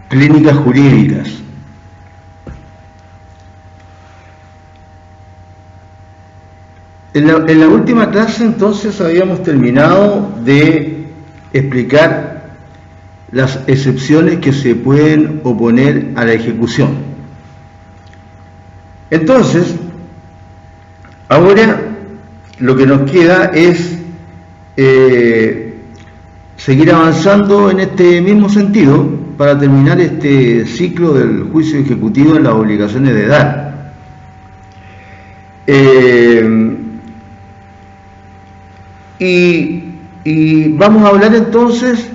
Clínicas jurídicas. En la última clase entonces habíamos terminado de explicar las excepciones que se pueden oponer a la ejecución. Entonces, ahora lo que nos queda es seguir avanzando en este mismo sentido para terminar este ciclo del juicio ejecutivo en las obligaciones de dar. Y vamos a hablar entonces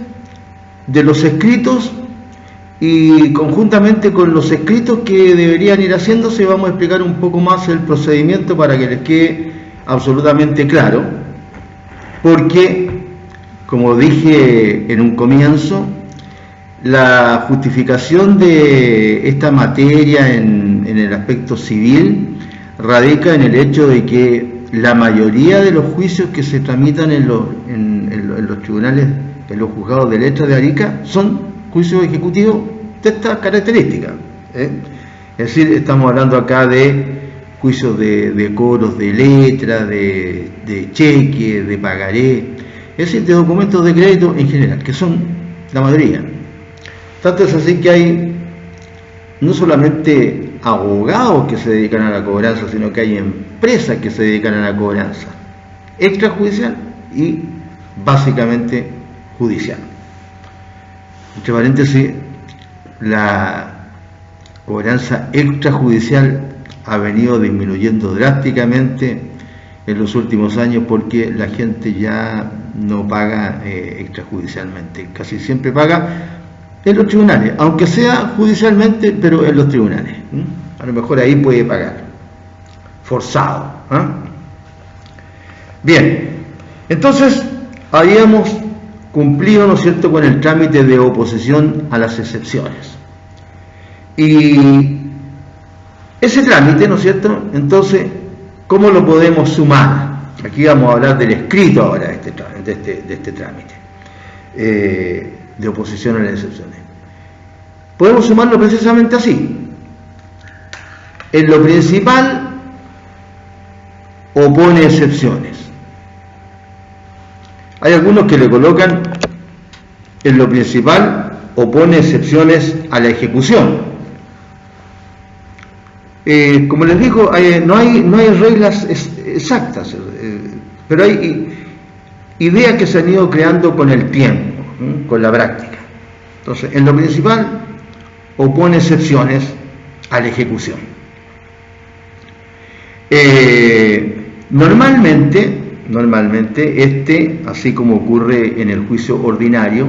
de los escritos, y conjuntamente con los escritos que deberían ir haciéndose vamos a explicar un poco más el procedimiento para que les quede absolutamente claro, porque como dije en un comienzo, la justificación de esta materia en el aspecto civil radica en el hecho de que la mayoría de los juicios que se tramitan en los tribunales, en los juzgados de letras de Arica, son juicios ejecutivos de estas características. Es decir, estamos hablando acá de juicios de cobros de letra, de cheque, de pagaré, es decir, de documentos de crédito en general, que son la mayoría. Tanto es así que hay no solamente abogados que se dedican a la cobranza, sino que hay empresas que se dedican a la cobranza extrajudicial y básicamente judicial. Entre paréntesis, la cobranza extrajudicial ha venido disminuyendo drásticamente en los últimos años porque la gente ya no paga extrajudicialmente, casi siempre paga en los tribunales, aunque sea judicialmente, pero en los tribunales. A lo mejor ahí puede pagar, forzado. Bien, entonces habíamos cumplido, ¿no es cierto?, con el trámite de oposición a las excepciones. Y ese trámite, ¿no es cierto?, entonces, ¿cómo lo podemos sumar? Aquí vamos a hablar del escrito ahora de este trámite de oposición a las excepciones. Podemos sumarlo precisamente así. En lo principal opone excepciones. Hay algunos que le colocan en lo principal opone excepciones a la ejecución. Como les digo, no hay reglas exactas, pero hay ideas que se han ido creando con el tiempo, con la práctica. Entonces, en lo principal opone excepciones a la ejecución. Normalmente, así como ocurre en el juicio ordinario,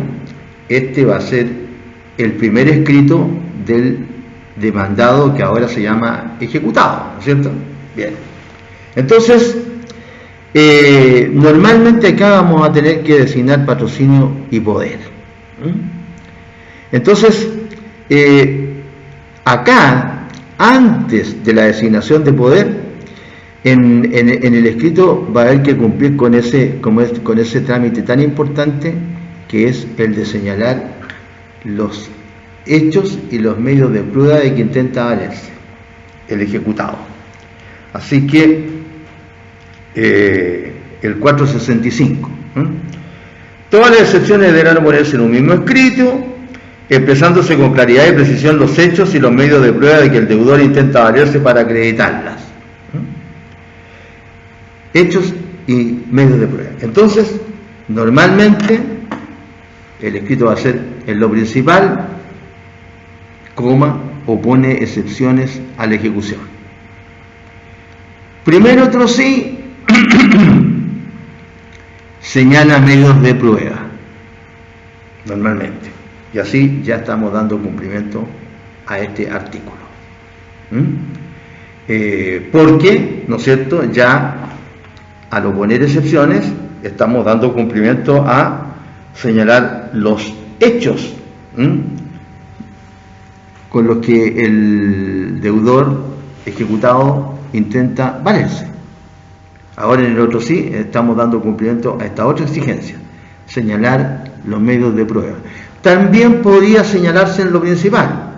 este va a ser el primer escrito del demandado, que ahora se llama ejecutado, ¿no es cierto? Bien. Entonces, normalmente acá vamos a tener que designar patrocinio y poder. Entonces, acá, antes de la designación de poder, en el escrito va a haber que cumplir con ese trámite tan importante que es el de señalar los hechos y los medios de prueba de que intenta valerse el ejecutado. Así que el 465. Todas las excepciones deberán ponerse en un mismo escrito, expresándose con claridad y precisión los hechos y los medios de prueba de que el deudor intenta valerse para acreditarlas. Hechos y medios de prueba. Entonces, normalmente el escrito va a ser en lo principal, opone excepciones a la ejecución. Primero otro sí, señala medios de prueba, normalmente. Y así ya estamos dando cumplimiento a este artículo. Porque, ¿no es cierto?, ya al oponer excepciones estamos dando cumplimiento a señalar los hechos con los que el deudor ejecutado intenta valerse. Ahora en el otro sí estamos dando cumplimiento a esta otra exigencia, señalar los medios de prueba. También podría señalarse en lo principal,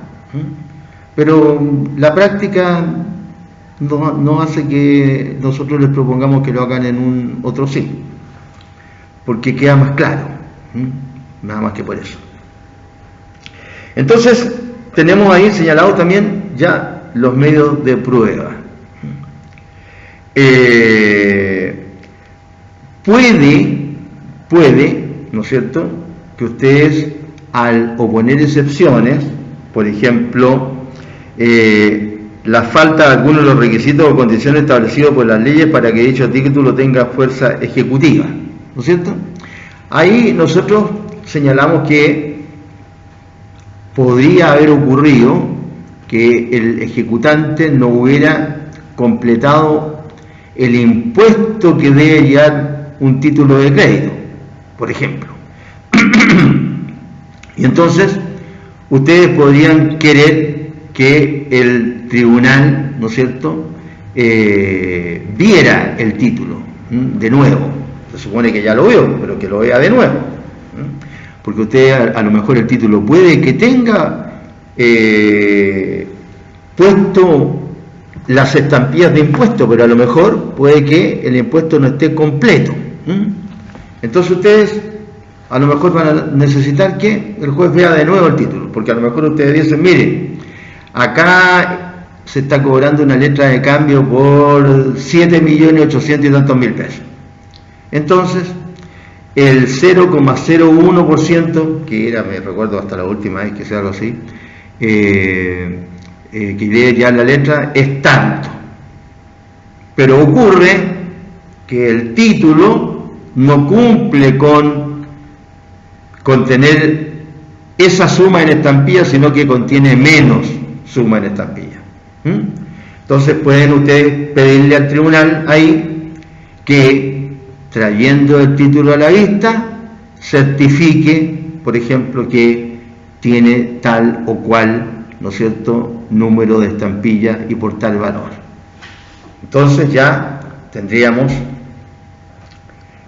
pero la práctica no hace que nosotros les propongamos que lo hagan en un otro sí, porque queda más claro, nada más que por eso. Entonces tenemos ahí señalado también ya los medios de prueba. Puede, ¿no es cierto?, que ustedes al oponer excepciones, por ejemplo, la falta de algunos de los requisitos o condiciones establecidos por las leyes para que dicho título tenga fuerza ejecutiva, ¿no es cierto? Ahí nosotros señalamos que podría haber ocurrido que el ejecutante no hubiera completado el impuesto que debe llevar un título de crédito, por ejemplo. Y entonces ustedes podrían querer que el tribunal, ¿no es cierto?, viera el título de nuevo. Se supone que ya lo vio, pero que lo vea de nuevo, porque usted a lo mejor el título puede que tenga puesto las estampillas de impuesto, pero a lo mejor puede que el impuesto no esté completo. Entonces ustedes a lo mejor van a necesitar que el juez vea de nuevo el título, porque a lo mejor ustedes dicen, mire, acá se está cobrando una letra de cambio por 7.800.000 y tantos pesos. Entonces, el 0,01%, que era, me recuerdo hasta la última vez que sea algo así, que debe llevar la letra, es tanto. Pero ocurre que el título no cumple con contener esa suma en estampilla, sino que contiene menos suma en estampilla. Entonces pueden ustedes pedirle al tribunal ahí que, trayendo el título a la vista, certifique, por ejemplo, que tiene tal o cual, ¿no es cierto?, número de estampilla y por tal valor. Entonces ya tendríamos,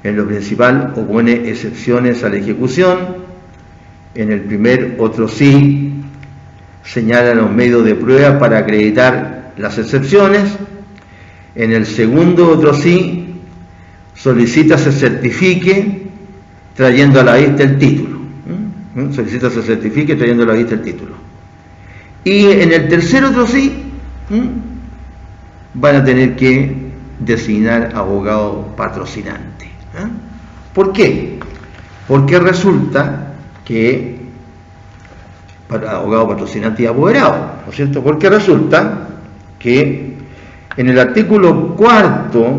en lo principal, opone excepciones a la ejecución. En el primer otro sí señala los medios de prueba para acreditar las excepciones. En el segundo otro sí solicita se certifique trayendo a la vista el título. Solicita se certifique trayendo a la vista el título. Y en el tercer otro sí van a tener que designar abogado patrocinante. ¿Por qué? Porque resulta que para abogado patrocinante y apoderado, ¿no es cierto? Porque resulta que en el artículo 4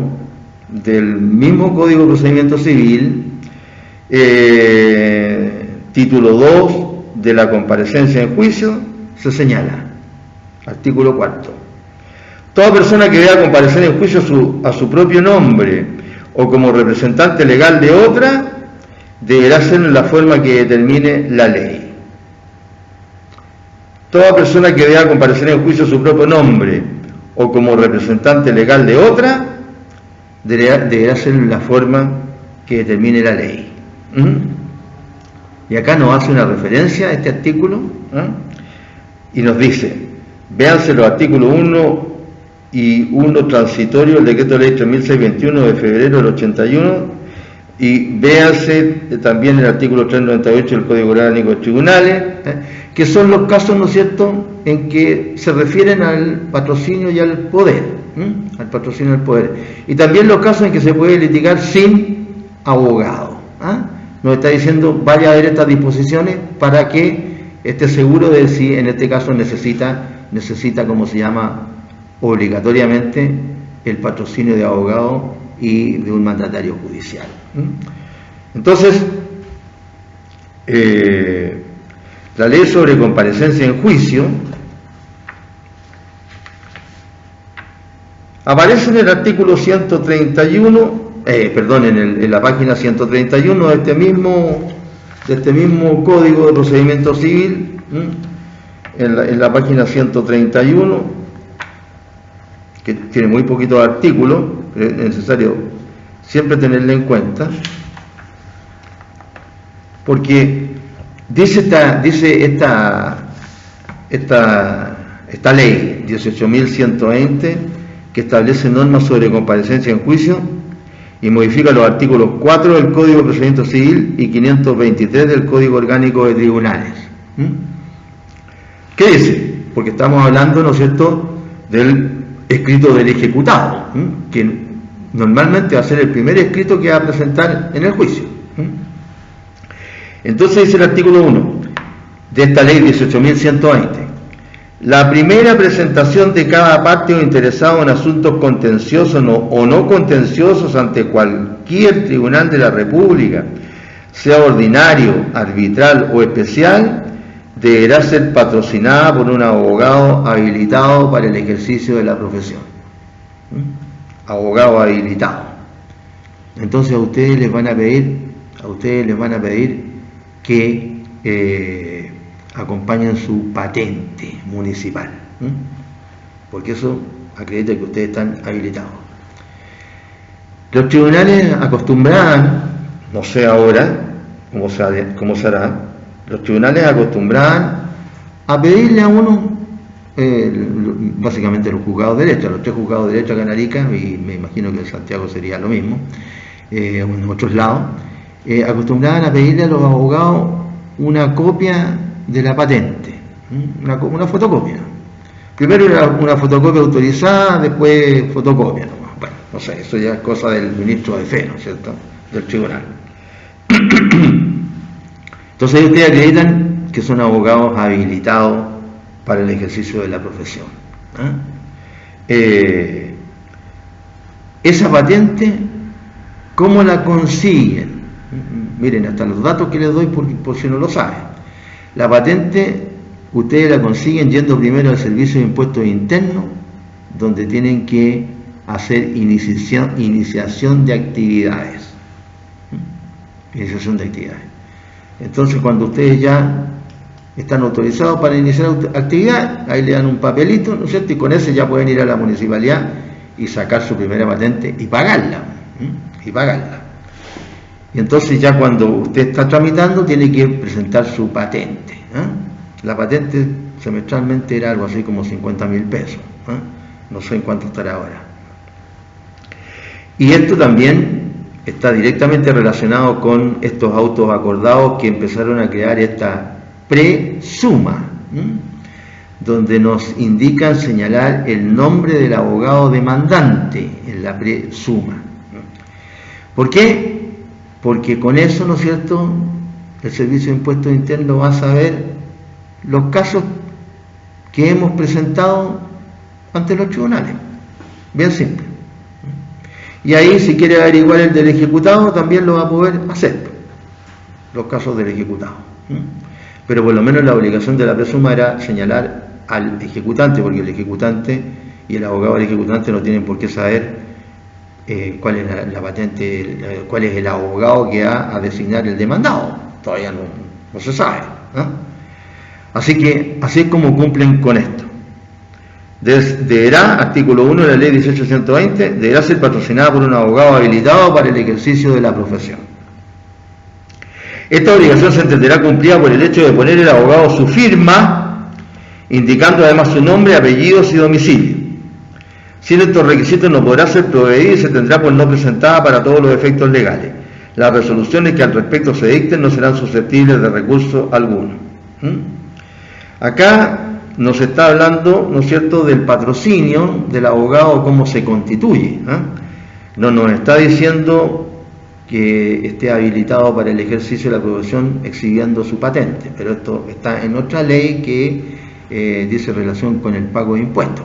del mismo Código de Procedimiento Civil, título 2 de la comparecencia en juicio, se señala, artículo 4, toda persona que vea comparecer en juicio a su propio nombre o como representante legal de otra, deberá hacerlo en la forma que determine la ley. Toda persona que vea comparecer en juicio a su propio nombre o como representante legal de otra, deberá hacerlo en la forma que determine la ley. Y acá nos hace una referencia a este artículo, y nos dice, véanse los artículos 1 y 1 transitorio del decreto de ley 3621 de febrero del 81, y véanse también el artículo 398 del Código Orgánico de Tribunales, que son los casos, ¿no es cierto?, en que se refieren al patrocinio y al poder, al patrocinio y al poder, y también los casos en que se puede litigar sin abogado. Nos está diciendo, vaya a ver estas disposiciones para que esté seguro de si en este caso necesita, como se llama, obligatoriamente el patrocinio de abogado y de un mandatario judicial. Entonces, la ley sobre comparecencia en juicio aparece en el artículo 131, en la página 131 de este mismo Código de Procedimiento Civil, en la página 131, que tiene muy poquitos artículos, pero es necesario siempre tenerla en cuenta. Porque dice esta ley 18.120, que establece normas sobre comparecencia en juicio y modifica los artículos 4 del Código de Procedimiento Civil y 523 del Código Orgánico de Tribunales. ¿Qué dice? Porque estamos hablando, ¿no es cierto?, del escrito del ejecutado, que normalmente va a ser el primer escrito que va a presentar en el juicio. Entonces dice el artículo 1 de esta ley 18.120: la primera presentación de cada parte o interesado en asuntos contenciosos o no contenciosos ante cualquier tribunal de la República, sea ordinario, arbitral o especial, deberá ser patrocinada por un abogado habilitado para el ejercicio de la profesión. Abogado habilitado. Entonces a ustedes les van a pedir que acompañen su patente municipal, porque eso acredita que ustedes están habilitados. Los tribunales acostumbraban, no sé ahora cómo será, los tribunales acostumbraban a pedirle a uno, básicamente los juzgados de derecho, los 3 juzgados de derecho acá en Arica, y me imagino que en Santiago sería lo mismo, en otros lados, acostumbraban a pedirle a los abogados una copia de la patente, una fotocopia. Primero era una fotocopia autorizada, después fotocopia. Bueno, no sé, eso ya es cosa del ministro de Fe, ¿no es cierto?, del tribunal. Entonces ustedes acreditan que son abogados habilitados para el ejercicio de la profesión. Esa patente, ¿cómo la consiguen? Miren, hasta los datos que les doy por si no lo saben. La patente ustedes la consiguen yendo primero al Servicio de Impuestos Internos, donde tienen que hacer iniciación de actividades. Iniciación de actividades. Entonces, cuando ustedes ya están autorizados para iniciar actividad, ahí le dan un papelito, ¿no es cierto?, y con ese ya pueden ir a la municipalidad y sacar su primera patente y pagarla. Y entonces ya cuando usted está tramitando tiene que presentar su patente. La patente semestralmente era algo así como 50.000 pesos. No sé en cuánto estará ahora. Y esto también está directamente relacionado con estos autos acordados que empezaron a crear esta presuma, donde nos indican señalar el nombre del abogado demandante en la presuma. ¿Por qué? Porque con eso, ¿no es cierto?, el Servicio de Impuestos Internos va a saber los casos que hemos presentado ante los tribunales. Bien simple. Y ahí, si quiere averiguar el del ejecutado, también lo va a poder hacer, los casos del ejecutado. Pero por lo menos la obligación de la presuma era señalar al ejecutante, porque el ejecutante y el abogado del ejecutante no tienen por qué saber cuál es la patente, cuál es el abogado que va a designar el demandado. Todavía no se sabe. Así que así es como cumplen con esto. Deberá, artículo 1 de la ley 18.120, deberá ser patrocinada por un abogado habilitado para el ejercicio de la profesión. Esta obligación se entenderá cumplida por el hecho de poner el abogado su firma, indicando además su nombre, apellidos y domicilio. Sin estos requisitos no podrá ser proveída y se tendrá por no presentada para todos los efectos legales. Las resoluciones que al respecto se dicten no serán susceptibles de recurso alguno. Acá nos está hablando, ¿no es cierto?, del patrocinio del abogado, cómo se constituye. No nos está diciendo que esté habilitado para el ejercicio de la profesión exhibiendo su patente, pero esto está en otra ley que dice relación con el pago de impuestos.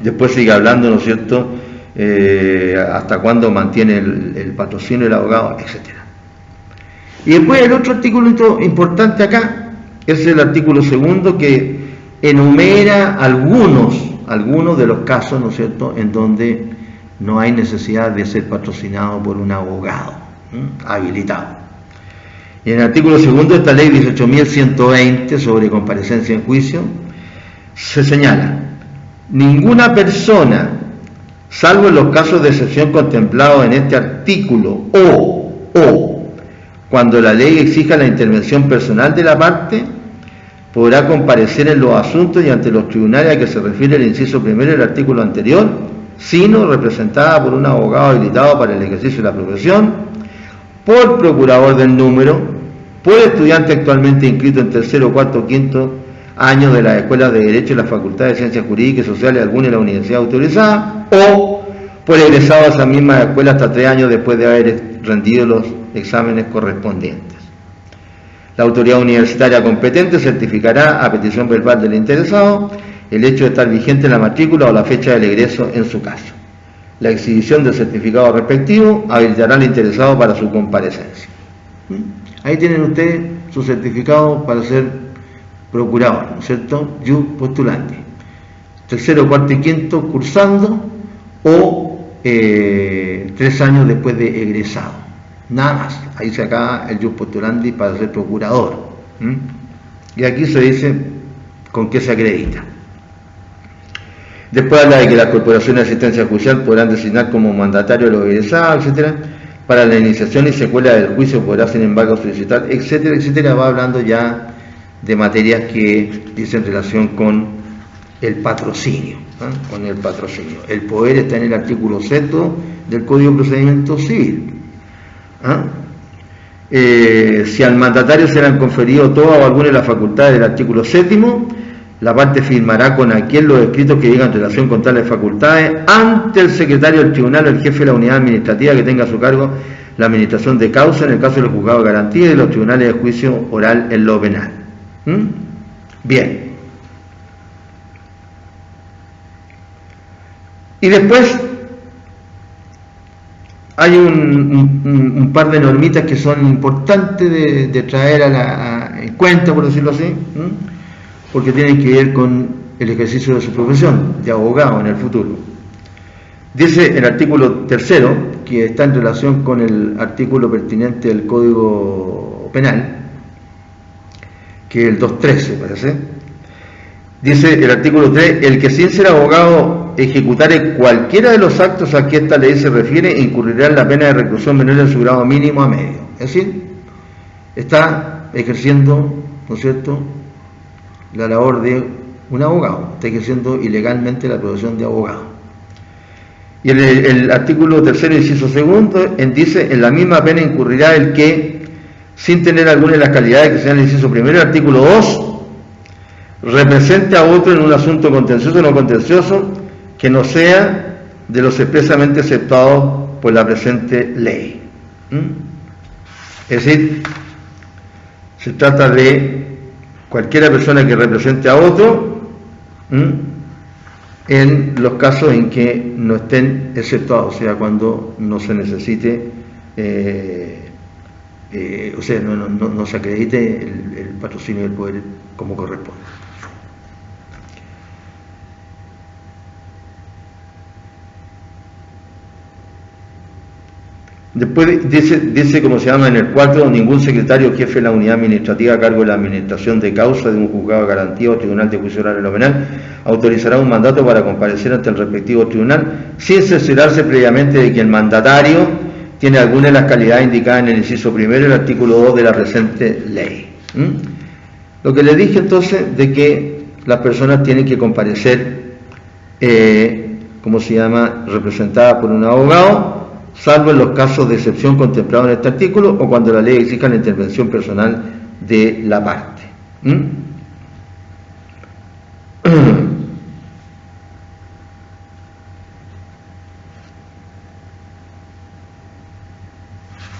Después sigue hablando, ¿no es cierto?, hasta cuándo mantiene el patrocinio del abogado, etcétera. Y después el otro artículo importante acá es el artículo 2, que enumera algunos de los casos, ¿no es cierto?, en donde no hay necesidad de ser patrocinado por un abogado habilitado. Y en el artículo 2 de esta ley 18.120 sobre comparecencia en juicio se señala: ninguna persona, salvo en los casos de excepción contemplados en este artículo o o cuando la ley exija la intervención personal de la parte, podrá comparecer en los asuntos y ante los tribunales a que se refiere el inciso primero del artículo anterior, sino representada por un abogado habilitado para el ejercicio de la profesión, por procurador del número, por estudiante actualmente inscrito en tercero, cuarto, quinto año de las escuelas de Derecho y las facultades de Ciencias Jurídicas y Sociales, alguna de la universidad autorizada, o por egresado a esa misma escuela hasta 3 años después de haber rendido los exámenes correspondientes. La autoridad universitaria competente certificará a petición verbal del interesado el hecho de estar vigente la matrícula o la fecha del egreso en su caso. La exhibición del certificado respectivo habilitará al interesado para su comparecencia. Ahí tienen ustedes su certificado para ser procurador, ¿no es cierto? Jus postulante. Tercero, cuarto y quinto cursando o 3 años después de egresado. Nada más. Ahí se acaba el jus postulandi para ser procurador. Y aquí se dice con qué se acredita. Después habla de que las corporaciones de asistencia judicial podrán designar como mandatario a los egresados, etcétera. Para la iniciación y secuela del juicio podrá, sin embargo, solicitar, etcétera, etcétera. Va hablando ya de materias que dicen relación con el patrocinio. Con el patrocinio. El poder está en el artículo 6 del Código de Procedimiento Civil. Si al mandatario serán conferidos todas o alguna de las facultades del artículo 7, la parte firmará con aquel los escritos que digan relación con tales facultades ante el secretario del tribunal o el jefe de la unidad administrativa que tenga a su cargo la administración de causa en el caso de los juzgados de garantía y de los tribunales de juicio oral en lo penal. Bien. Y después hay un par de normitas que son importantes de traer en cuenta, por decirlo así, porque tienen que ver con el ejercicio de su profesión de abogado en el futuro. Dice el artículo 3, que está en relación con el artículo pertinente del Código Penal, que es el 213, parece. Dice el artículo 3, el que sin ser abogado ejecutare cualquiera de los actos a que esta ley se refiere incurrirá en la pena de reclusión menor en su grado mínimo a medio. Es decir, está ejerciendo, ¿no es cierto?, la labor de un abogado, está ejerciendo ilegalmente la profesión de abogado. Y el artículo 3, inciso 2, dice, en la misma pena incurrirá el que, sin tener alguna de las calidades que sean el inciso 1, el artículo 2, represente a otro en un asunto contencioso o no contencioso que no sea de los expresamente aceptados por la presente ley. Es decir, se trata de cualquiera persona que represente a otro en los casos en que no estén exceptuados, o sea, cuando no se necesite, o sea, no se acredite el patrocinio del poder como corresponde. Después dice como se llama en el 4, ningún secretario o jefe de la unidad administrativa a cargo de la administración de causa de un juzgado de garantía o tribunal de juicio oral en lo penal autorizará un mandato para comparecer ante el respectivo tribunal sin cerciorarse previamente de que el mandatario tiene alguna de las calidades indicadas en el inciso 1 del artículo 2 de la presente ley. Lo que le dije entonces de que las personas tienen que comparecer, ¿cómo se llama?, representadas por un abogado, salvo en los casos de excepción contemplados en este artículo o cuando la ley exija la intervención personal de la parte.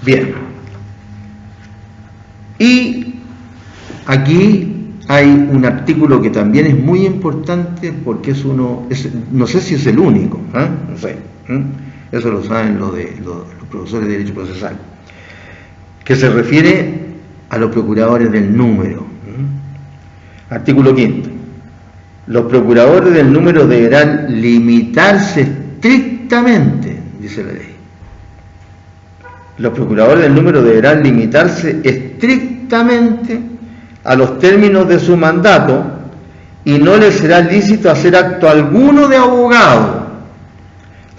Bien. Y aquí hay un artículo que también es muy importante porque es no sé si es el único, no sé. Eso lo saben los profesores de Derecho Procesal, que se refiere a los procuradores del número. Artículo 5. Los procuradores del número deberán limitarse estrictamente, dice la ley. Los procuradores del número deberán limitarse estrictamente a los términos de su mandato y no les será lícito hacer acto alguno de abogado,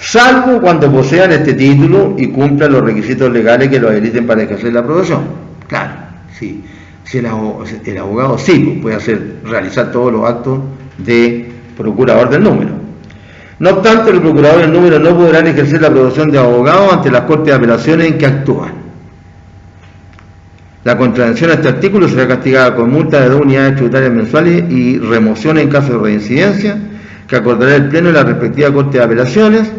salvo cuando posean este título y cumplan los requisitos legales que lo habiliten para ejercer la profesión. Claro, sí. Si el abogado sí puede realizar todos los actos de procurador del número. No obstante, los procuradores del número no podrán ejercer la profesión de abogado ante las cortes de apelaciones en que actúan. La contravención a este artículo será castigada con multa de 2 unidades tributarias mensuales y remoción en caso de reincidencia, que acordará el Pleno de la respectiva Corte de Apelaciones,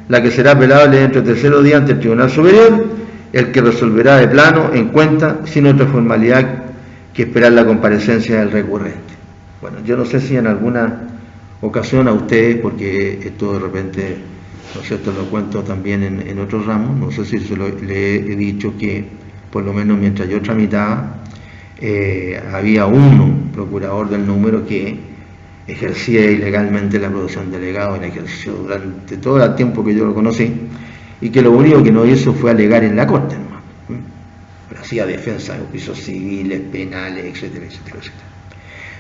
la que será apelable dentro del tercer día ante el Tribunal Superior, el que resolverá de plano en cuenta, sin otra formalidad que esperar la comparecencia del recurrente. Bueno, yo no sé si en alguna ocasión a ustedes, porque esto de repente, ¿no es cierto?, lo cuento también en otros ramos, no sé si le he dicho que por lo menos mientras yo tramitaba, había un procurador del número que ejercía ilegalmente la profesión de delegado, la ejerció durante todo el tiempo que yo lo conocí, y que lo único que no hizo fue alegar en la corte, ¿no? Pero hacía defensa de juicios civiles, penales, etcétera, etcétera, etcétera.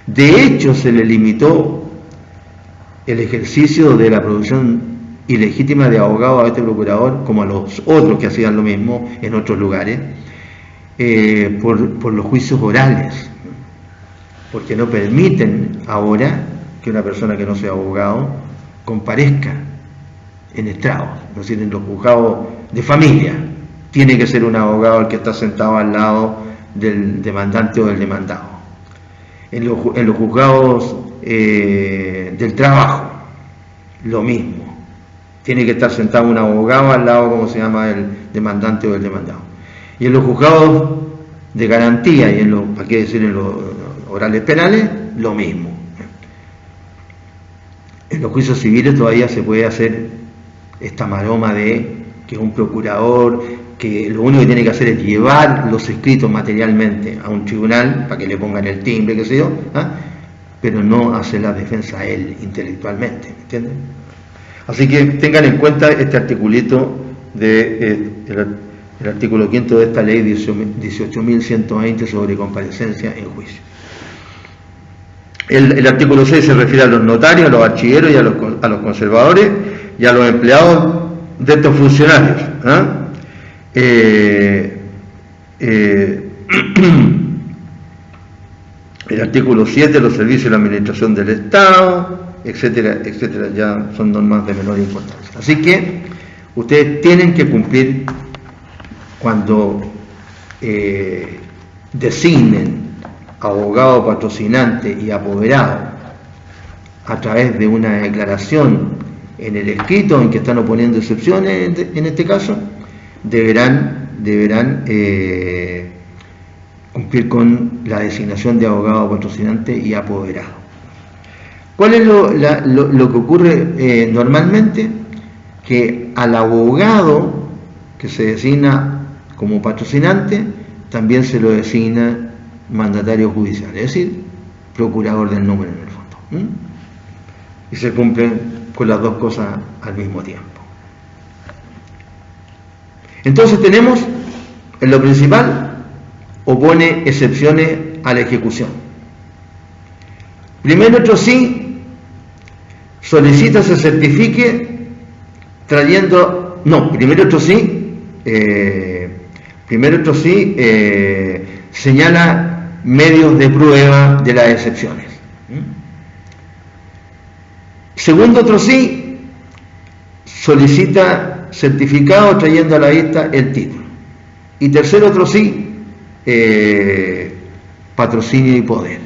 De hecho, se le limitó el ejercicio de la profesión ilegítima de abogado a este procurador, como a los otros que hacían lo mismo en otros lugares, por los juicios orales, porque no permiten ahora que una persona que no sea abogado comparezca en estrados, es decir, en los juzgados de familia. Tiene que ser un abogado el que está sentado al lado del demandante o del demandado. En los juzgados del trabajo, lo mismo. Tiene que estar sentado un abogado al lado, como se llama, el demandante o el demandado. Y en los juzgados de garantía y en los orales penales, lo mismo. En los juicios civiles todavía se puede hacer esta maroma de que un procurador, que lo único que tiene que hacer es llevar los escritos materialmente a un tribunal para que le pongan el timbre, qué sé yo, pero no hacer la defensa a él intelectualmente, ¿me entienden? Así que tengan en cuenta este articulito el artículo 5 de esta ley 18.120 sobre comparecencia en juicio. El artículo 6 se refiere a los notarios, a los archiveros y a los conservadores y a los empleados de estos funcionarios. El artículo 7, los servicios de la administración del Estado, etcétera, etcétera, ya son normas de menor importancia. Así que ustedes tienen que cumplir cuando designen abogado, patrocinante y apoderado a través de una declaración en el escrito en que están oponiendo excepciones, en este caso, deberán cumplir con la designación de abogado, patrocinante y apoderado. ¿Cuál es lo que ocurre normalmente? Que al abogado que se designa como patrocinante también se lo designa mandatario judicial, es decir, procurador del número en el fondo. Y se cumplen con las dos cosas al mismo tiempo. Entonces tenemos, en lo principal, opone excepciones a la ejecución. Primero, otro sí, solicita se certifique trayendo, primero otro sí señala medios de prueba de las excepciones. Segundo, otro sí solicita certificado trayendo a la vista el título. Y tercero, otro sí, patrocinio y poder.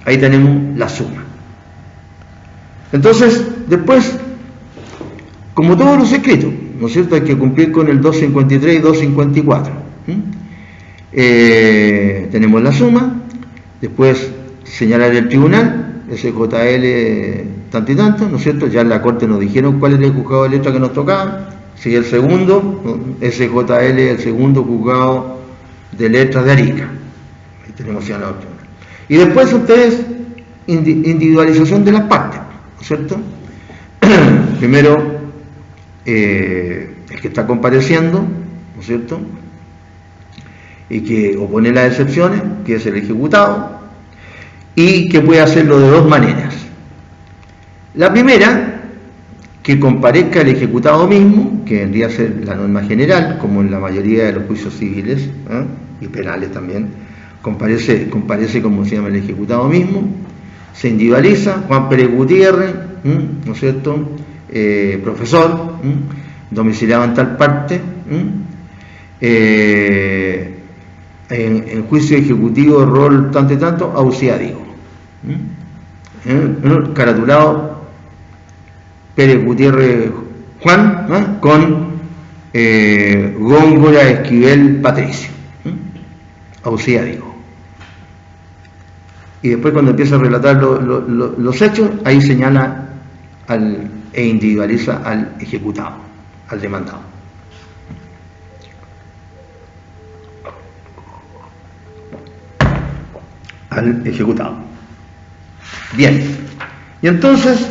Ahí tenemos la suma. Entonces, después, como todos los escritos, ¿no es cierto?, hay que cumplir con el 253 y 254. Tenemos la suma, después señalar el tribunal, SJL tanto y tanto, ¿no es cierto? Ya en la corte nos dijeron cuál era el juzgado de letra que nos tocaba, si el segundo, SJL, el segundo juzgado de letras de Arica. Ahí tenemos ya la otra. Y después ustedes, individualización de las partes, ¿no es cierto? Primero, el que está compareciendo, ¿no es cierto?, y que opone las excepciones, que es el ejecutado, y que puede hacerlo de dos maneras. La primera, que comparezca el ejecutado mismo, que vendría a ser la norma general, como en la mayoría de los juicios civiles y penales también, comparece como se llama el ejecutado mismo, se individualiza, Juan Pérez Gutiérrez, ¿no es cierto?, profesor, domiciliado en tal parte, en juicio ejecutivo, rol tanto y tanto, auxiadigo, caratulado Pérez Gutiérrez Juan, con Góngora Esquivel Patricio, auxiadigo. Y después, cuando empieza a relatar los hechos, ahí señala e individualiza al ejecutado, al demandado. Al ejecutado. Bien. Y entonces,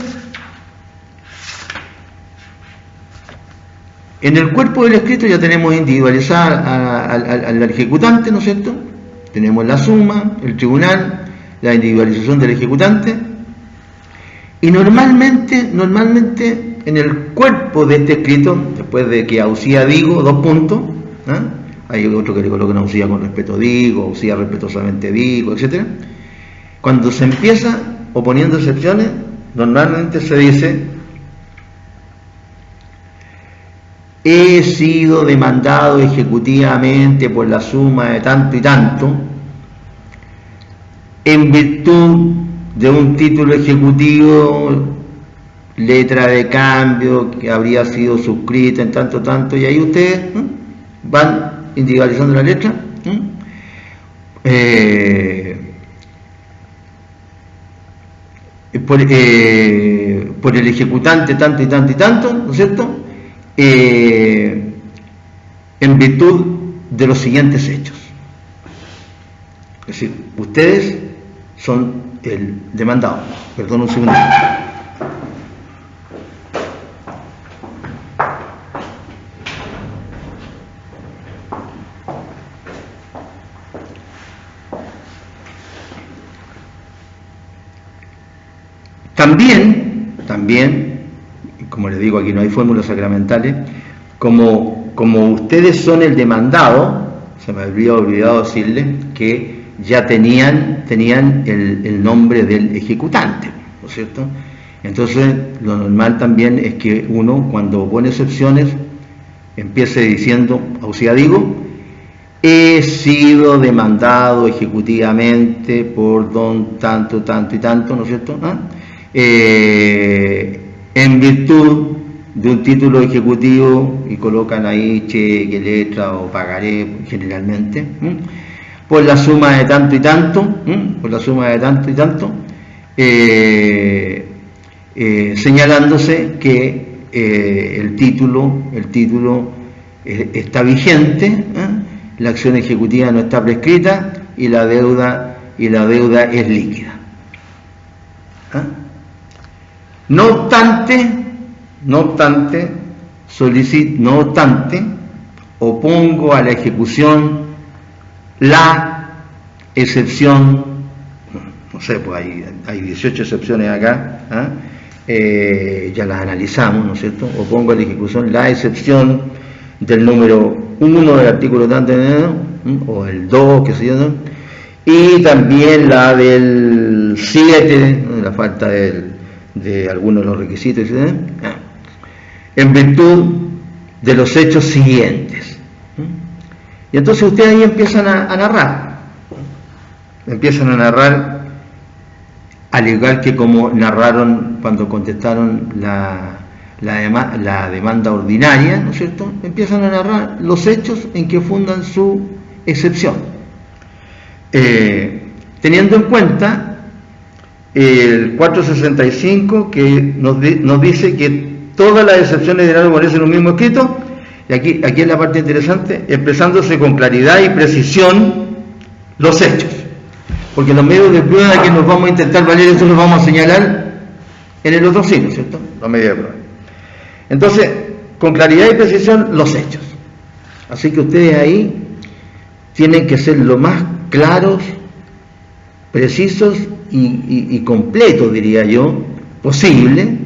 en el cuerpo del escrito ya tenemos individualizar al ejecutante, ¿no es cierto? Tenemos la suma, el tribunal, la individualización del ejecutante, y normalmente en el cuerpo de este escrito, después de que auxía digo, hay otro que le coloca auxía con respeto digo, auxía respetuosamente digo, etc. Cuando se empieza oponiendo excepciones, normalmente se dice: he sido demandado ejecutivamente por la suma de tanto y tanto, en virtud de un título ejecutivo, letra de cambio que habría sido suscrita en tanto, y ahí ustedes van individualizando la letra, por el ejecutante tanto y tanto, ¿no es cierto?, en virtud de los siguientes hechos. Es decir, ustedes son el demandado. Perdón un segundo. También, como les digo, aquí no hay fórmulas sacramentales, como ustedes son el demandado, se me había olvidado decirles que ya tenían el nombre del ejecutante, ¿no es cierto? Entonces, lo normal también es que uno, cuando pone excepciones, empiece diciendo, digo, he sido demandado ejecutivamente por don tanto y tanto, ¿no es cierto?, en virtud de un título ejecutivo, y colocan ahí cheque, letra o pagaré generalmente, por la suma de tanto y tanto, señalándose que el título está vigente, la acción ejecutiva no está prescrita y la deuda es líquida. No obstante, opongo a la ejecución la excepción, no sé, pues hay 18 excepciones acá, ya las analizamos, ¿no es cierto? Opongo a la ejecución la excepción del número 1 del artículo tanto, o el 2, qué sé yo, ¿no? Y también la del 7, la falta de algunos de los requisitos, en virtud de los hechos siguientes. Y entonces ustedes ahí empiezan a narrar, al igual que como narraron cuando contestaron la demanda ordinaria, ¿no es cierto? Empiezan a narrar los hechos en que fundan su excepción, teniendo en cuenta el 465, que nos dice que todas las excepciones de la norma aparecen en un mismo escrito, y aquí es la parte interesante, expresándose con claridad y precisión los hechos, porque los medios de prueba que nos vamos a intentar valer, eso los vamos a señalar en el otro signo, ¿cierto? Los medios de prueba. Entonces, con claridad y precisión los hechos. Así que ustedes ahí tienen que ser lo más claros, precisos y completos, diría yo, posible,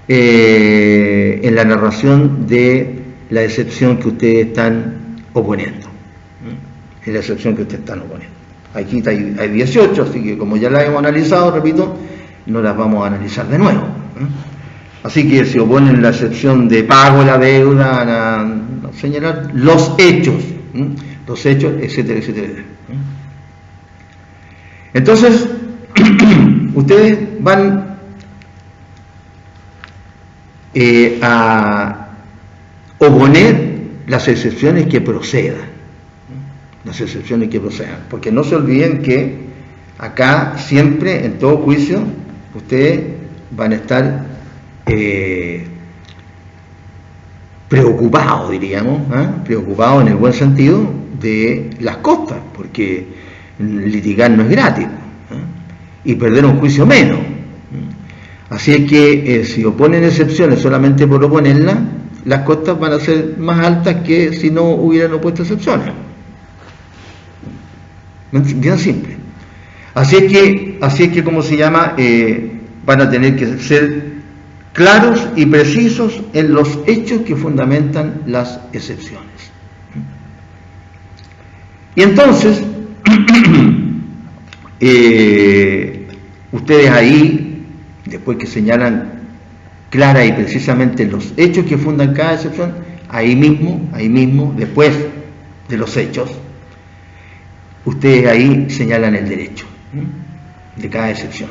en la narración de la excepción que ustedes están oponiendo. En la excepción que ustedes están oponiendo. Aquí hay 18, así que como ya la hemos analizado, repito, no las vamos a analizar de nuevo. Así que se oponen la excepción de pago de la deuda, a señalar los hechos, etcétera, etcétera. Entonces, ustedes van a oponer las excepciones que procedan. Las excepciones que procedan. Porque no se olviden que acá siempre, en todo juicio, ustedes van a estar preocupados, diríamos, preocupados en el buen sentido de las costas, porque litigar no es gratis, y perder un juicio menos. Así es que si oponen excepciones solamente por oponerlas, las costas van a ser más altas que si no hubieran opuesto excepciones. Bien simple. Así es que ¿cómo se llama? Van a tener que ser claros y precisos en los hechos que fundamentan las excepciones. Y entonces, ustedes ahí, después que señalan clara y precisamente los hechos que fundan cada excepción, ahí mismo, después de los hechos, ustedes ahí señalan el derecho de cada excepción.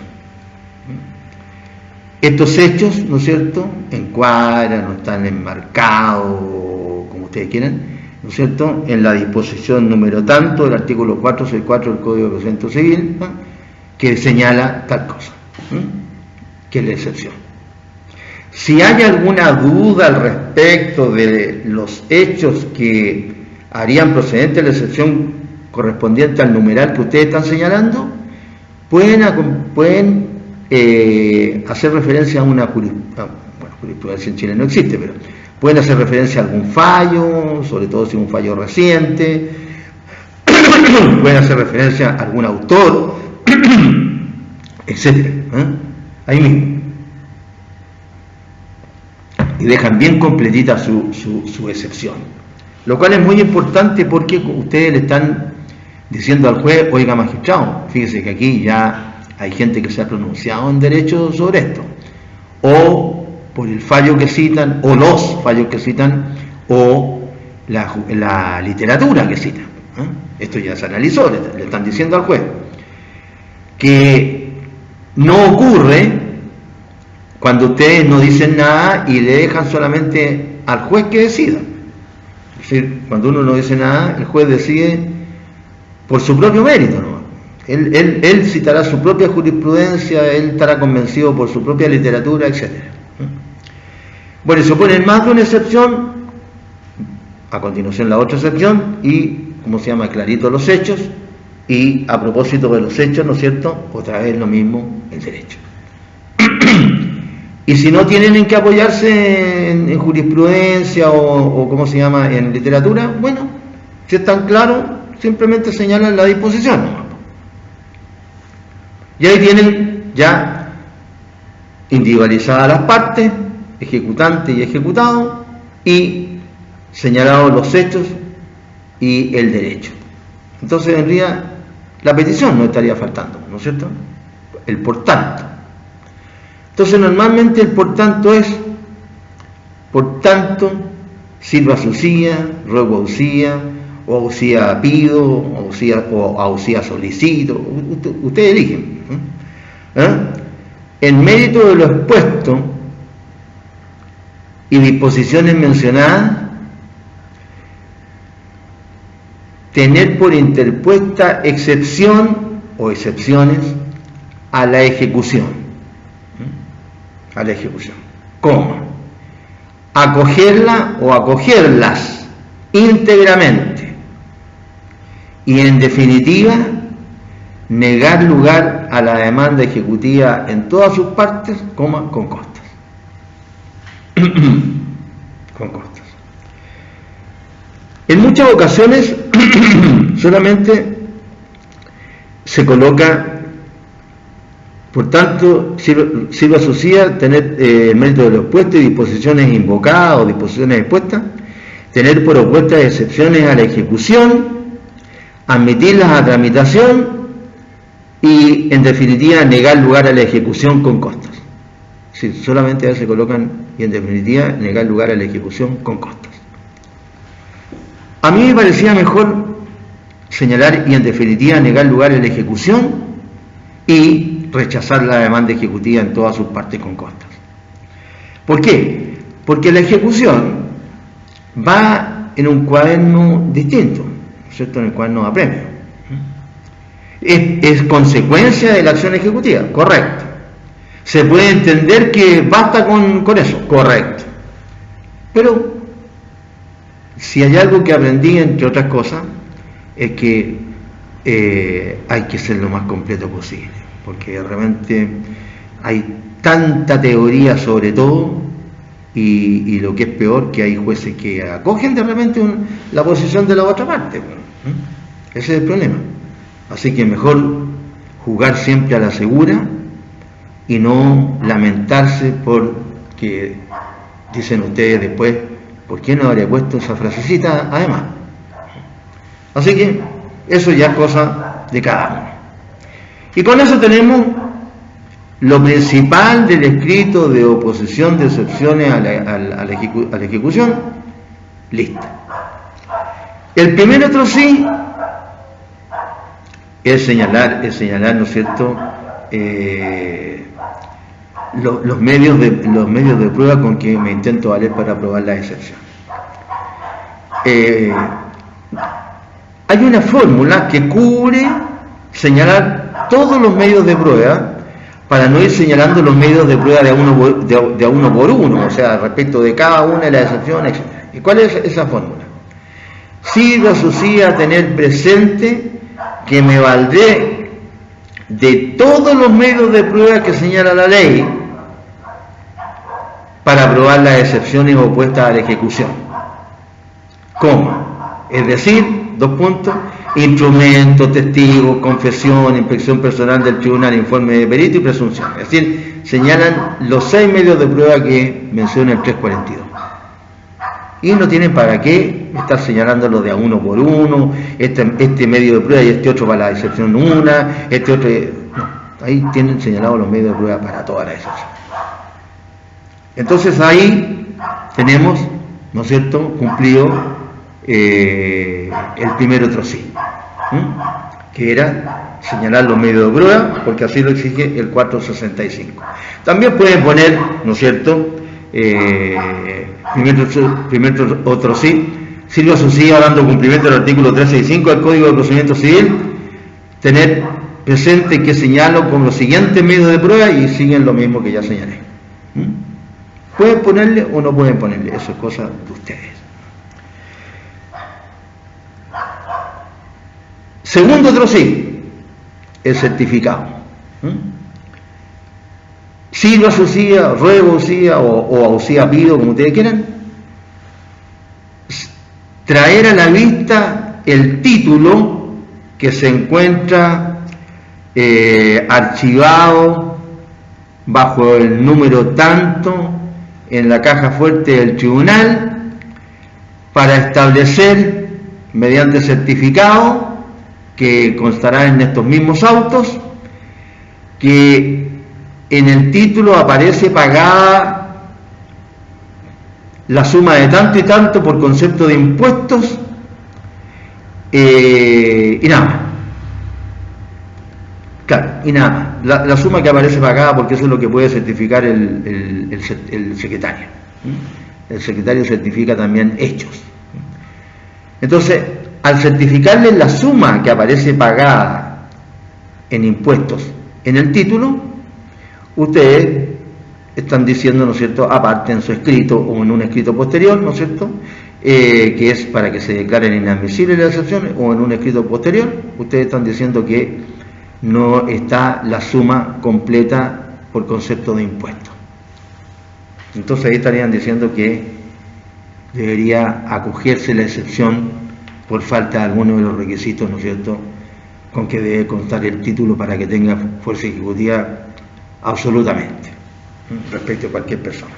Estos hechos, ¿no es cierto?, encuadran o están enmarcados, como ustedes quieran, ¿no es cierto?, en la disposición número tanto del artículo 464 del Código de Procedimiento Civil, que señala tal cosa, que es la excepción. Si hay alguna duda al respecto de los hechos que harían procedente la excepción correspondiente al numeral que ustedes están señalando, pueden hacer referencia a una jurisprudencia en Chile no existe, pero pueden hacer referencia a algún fallo, sobre todo si es un fallo reciente, pueden hacer referencia a algún autor, etcétera, ahí mismo. Y dejan bien completita su excepción. Lo cual es muy importante porque ustedes le están diciendo al juez, oiga magistrado, fíjese que aquí ya hay gente que se ha pronunciado en derecho sobre esto, o por el fallo que citan, o los fallos que citan, o la literatura que citan. Esto ya se analizó, le están diciendo al juez que no ocurre cuando ustedes no dicen nada y le dejan solamente al juez que decida. Es decir, cuando uno no dice nada, el juez decide por su propio mérito, ¿no? Él citará su propia jurisprudencia, él estará convencido por su propia literatura, etc. Bueno, y se oponen más de una excepción, a continuación la otra excepción, y, ¿cómo se llama?, clarito los hechos, y a propósito de los hechos, ¿no es cierto?, otra vez lo mismo, el derecho. Y si no tienen en qué apoyarse en jurisprudencia o ¿cómo se llama?, en literatura, bueno, si es tan claro, simplemente señalan la disposición, ¿no? Y ahí tienen ya individualizadas las partes, ejecutante y ejecutado, y señalados los hechos y el derecho. Entonces, en realidad, la petición no estaría faltando, ¿no es cierto?, el por tanto. Entonces, normalmente el por tanto es, por tanto, sirva su usía, ruego ausía, o ausía pido, o ausía solicito, ustedes eligen. En mérito de lo expuesto y disposiciones mencionadas, tener por interpuesta excepción o excepciones a la ejecución. A la ejecución. ¿Cómo? Acogerla o acogerlas íntegramente. Y en definitiva, negar lugar a la demanda ejecutiva en todas sus partes, con costas. Con costas. En muchas ocasiones solamente se coloca Por tanto, sirve a su CIA tener el mérito de lo expuesto y disposiciones invocadas o disposiciones expuestas, tener por opuestas excepciones a la ejecución, admitirlas a tramitación y, en definitiva, negar lugar a la ejecución con costas. Sí, solamente a veces se colocan, y en definitiva, negar lugar a la ejecución con costas. A mí me parecía mejor señalar y, en definitiva, negar lugar a la ejecución y rechazar la demanda ejecutiva en todas sus partes con costas. ¿Por qué? Porque la ejecución va en un cuaderno distinto, ¿no es cierto?, en el cuaderno de apremio. Es consecuencia de la acción ejecutiva, correcto. Se puede entender que basta con eso, correcto. Pero si hay algo que aprendí, entre otras cosas, es que hay que ser lo más completo posible, porque realmente hay tanta teoría sobre todo, y lo que es peor, que hay jueces que acogen de repente la posición de la otra parte. Ese es el problema. Así que mejor jugar siempre a la segura y no lamentarse porque dicen ustedes después, ¿por qué no habría puesto esa frasecita además? Así que eso ya es cosa de cada uno. Y con eso tenemos lo principal del escrito de oposición de excepciones a la ejecución, listo. El primer otro sí es señalar, ¿no es cierto?, los medios de prueba con que me intento valer para probar la excepción. Hay una fórmula que cubre señalar todos los medios de prueba para no ir señalando los medios de prueba de a uno por uno, o sea, respecto de cada una de las excepciones, etc. ¿Y cuál es esa fórmula? Sirve a su sí a tener presente que me valdré de todos los medios de prueba que señala la ley para probar las excepciones opuestas a la ejecución. ¿Cómo? Es decir, instrumentos, testigos, confesión, inspección personal del tribunal, informe de perito y presunción. Es decir, señalan los 6 medios de prueba que menciona el 342. Y no tienen para qué estar señalándolo de a uno por uno, este medio de prueba y este otro para la excepción una, este otro... No, ahí tienen señalados los medios de prueba para toda la excepción. Entonces ahí tenemos, ¿no es cierto?, cumplido el primer otro sí, que era señalar los medios de prueba, porque así lo exige el 465. También pueden poner, ¿no es cierto?, primer otro sí, sirve a su sí dando cumplimiento al artículo 365 del Código de Procedimiento Civil, tener presente que señalo con los siguientes medios de prueba y siguen lo mismo que ya señalé. Pueden ponerle o no pueden ponerle, eso es cosa de ustedes. Segundo otro sí, el certificado. Sirva a su CIA, ruego CIA o a CIA pido, como ustedes quieran, traer a la vista el título que se encuentra archivado bajo el número tanto en la caja fuerte del tribunal para establecer, mediante certificado que constará en estos mismos autos, que en el título aparece pagada la suma de tanto y tanto por concepto de impuestos y nada más. Claro, y nada más. La suma que aparece pagada, porque eso es lo que puede certificar el secretario. El secretario certifica también hechos. Entonces, al certificarle la suma que aparece pagada en impuestos en el título, ustedes están diciendo, ¿no es cierto?, aparte en su escrito o en un escrito posterior, ¿no es cierto?, que es para que se declaren inadmisibles las excepciones, o en un escrito posterior, ustedes están diciendo que no está la suma completa por concepto de impuesto. Entonces ahí estarían diciendo que debería acogerse la excepción por falta de alguno de los requisitos, ¿no es cierto?, con que debe constar el título para que tenga fuerza ejecutiva absolutamente, respecto a cualquier persona.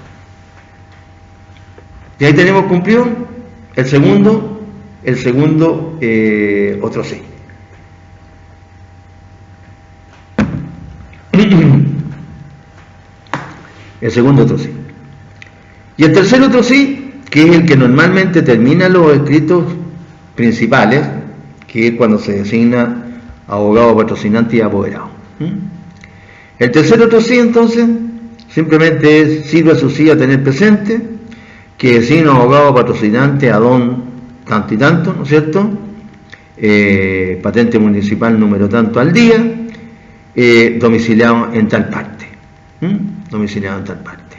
Y ahí tenemos cumplido el segundo otro sí. El segundo otro sí. Y el tercer otro sí, que es el que normalmente termina los escritos principales, que es cuando se designa abogado, patrocinante y apoderado. El tercer otro sí, entonces, simplemente es: sirve a su sí a tener presente que designa abogado, patrocinante a don tanto y tanto, ¿no es cierto? Patente municipal número tanto al día, domiciliado en tal parte. Domiciliado en tal parte.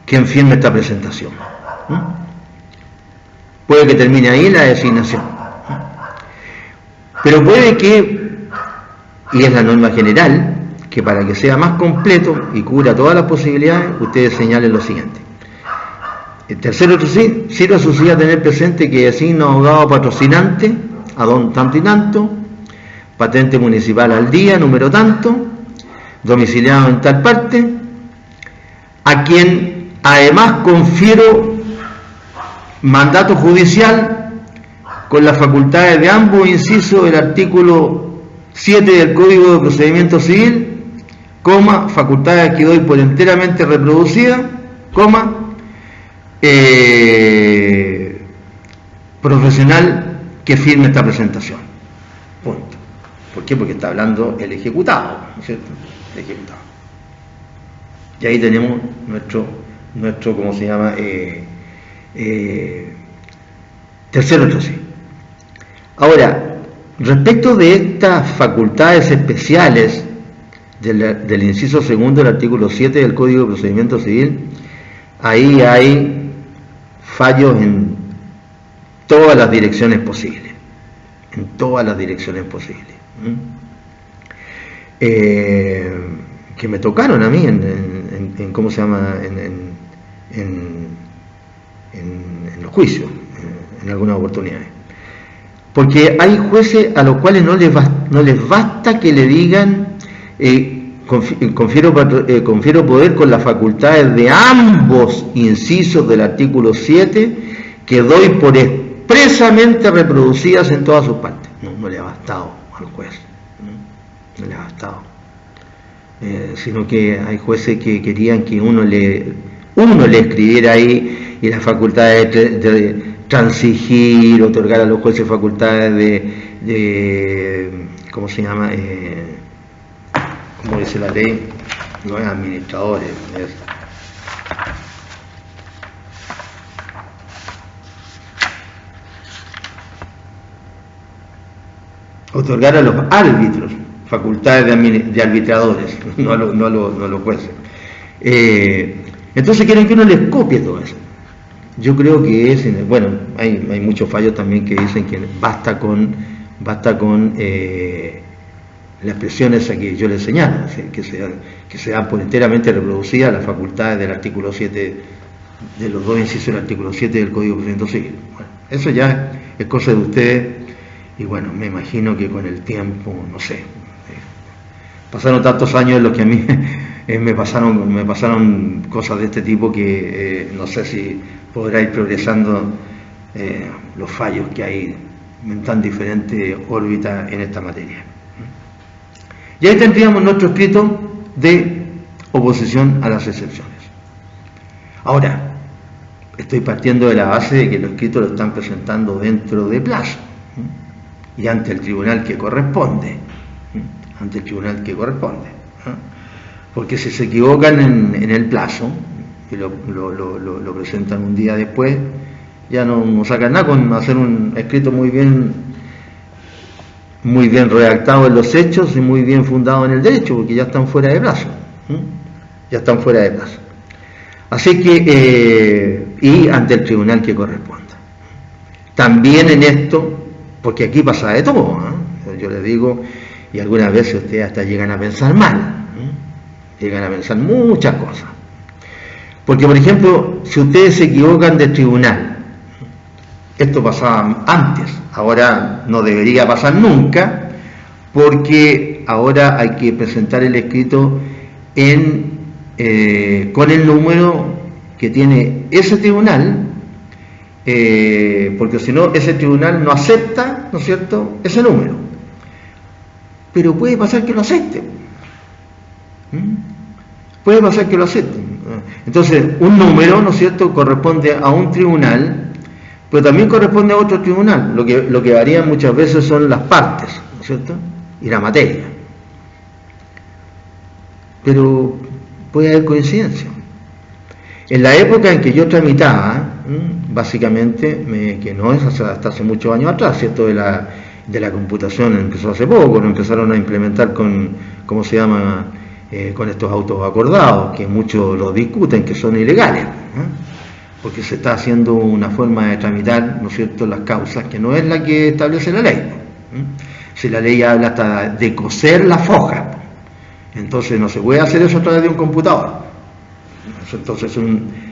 ¿Quién firma esta presentación? Puede que termine ahí la designación. Pero puede que, y es la norma general, que para que sea más completo y cubra todas las posibilidades, ustedes señalen lo siguiente. El tercer otro sí, sirve a su sí a tener presente que designa abogado patrocinante a don tanto y tanto, patente municipal al día, número tanto, domiciliado en tal parte, a quien además confiero mandato judicial con las facultades de ambos incisos del artículo 7 del Código de Procedimiento Civil, coma, facultades que doy por enteramente reproducidas, coma, profesional que firme esta presentación. Punto. ¿Por qué? Porque está hablando el ejecutado, ¿no es cierto? El ejecutado. Y ahí tenemos nuestro ¿cómo se llama? Tercer otro sí. Ahora, respecto de estas facultades especiales del inciso segundo del artículo 7 del Código de Procedimiento Civil, ahí hay fallos en todas las direcciones posibles. En todas las direcciones posibles. Que me tocaron a mí en ¿cómo se llama? En los juicios, en algunas oportunidades. Porque hay jueces a los cuales no les basta que le digan confiero poder con las facultades de ambos incisos del artículo 7 que doy por expresamente reproducidas en todas sus partes. No le ha bastado al juez, no le ha bastado, sino que hay jueces que querían que uno le escribiera ahí, y las facultades de transigir, otorgar a los jueces facultades de ¿cómo se llama? ¿Cómo dice la ley? No es administradores, es otorgar a los árbitros facultades de arbitradores, no a los jueces. Entonces quieren que uno les copie todo eso. Yo creo que hay muchos fallos también que dicen que basta con la expresión esa que yo les señalo, que sean por enteramente reproducidas las facultades del artículo 7, de los dos incisos del artículo 7 del Código de Procedimiento Civil. Bueno, eso ya es cosa de ustedes, y bueno, me imagino que con el tiempo, no sé, pasaron tantos años en los que a mí me pasaron cosas de este tipo que no sé si podrá ir progresando los fallos que hay en tan diferentes órbitas en esta materia. Y ahí tendríamos nuestro escrito de oposición a las excepciones. Ahora, estoy partiendo de la base de que los escritos lo están presentando dentro de plazo y ante el tribunal que corresponde. Ante el tribunal que corresponde. Porque si se equivocan en el plazo y lo presentan un día después, ya no sacan nada con hacer un escrito muy bien redactado en los hechos y muy bien fundado en el derecho, porque ya están fuera de plazo. Ya están fuera de plazo. Así que, y ante el tribunal que corresponda. También en esto, porque aquí pasa de todo, yo les digo, y algunas veces ustedes hasta llegan a pensar mal, llegan a pensar muchas cosas. Porque, por ejemplo, si ustedes se equivocan de tribunal, esto pasaba antes, ahora no debería pasar nunca, porque que ahora hay que presentar el escrito con el número que tiene ese tribunal, porque si no, ese tribunal no acepta, ¿no es cierto?, ese número. Pero puede pasar que lo acepte. Puede pasar que lo acepten. Entonces, un número, ¿no es cierto?, corresponde a un tribunal, pero también corresponde a otro tribunal. Lo que varía muchas veces son las partes, ¿no es cierto?, y la materia. Pero puede haber coincidencia. En la época en que yo tramitaba, básicamente, que no es hasta hace muchos años atrás, ¿cierto?, de la computación empezó hace poco, lo empezaron a implementar con, ¿cómo se llama?, con estos autos acordados, que muchos los discuten, que son ilegales, porque se está haciendo una forma de tramitar, ¿no es cierto?, las causas, que no es la que establece la ley. Si la ley habla hasta de coser la foja, entonces no se puede hacer eso a través de un computador. Entonces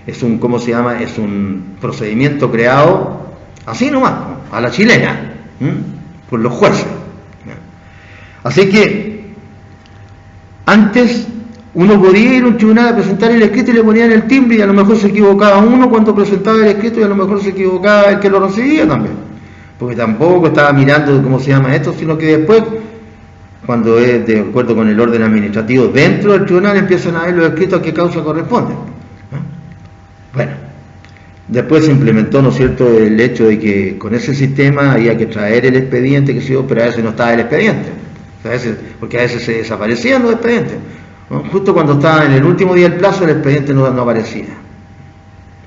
es un ¿cómo se llama?, es un procedimiento creado así nomás, a la chilena, por los jueces. Así que antes uno podía ir a un tribunal a presentar el escrito y le ponían el timbre, y a lo mejor se equivocaba uno cuando presentaba el escrito y a lo mejor se equivocaba el que lo recibía también, porque tampoco estaba mirando cómo se llama esto, sino que después, cuando es de acuerdo con el orden administrativo dentro del tribunal, empiezan a ver los escritos a qué causa corresponden. Bueno, después se implementó, ¿no es cierto?, el hecho de que con ese sistema había que traer el expediente, que sí, pero a veces no estaba el expediente, porque a veces se desaparecían los expedientes, ¿no? Justo cuando estaba en el último día del plazo, el expediente no aparecía.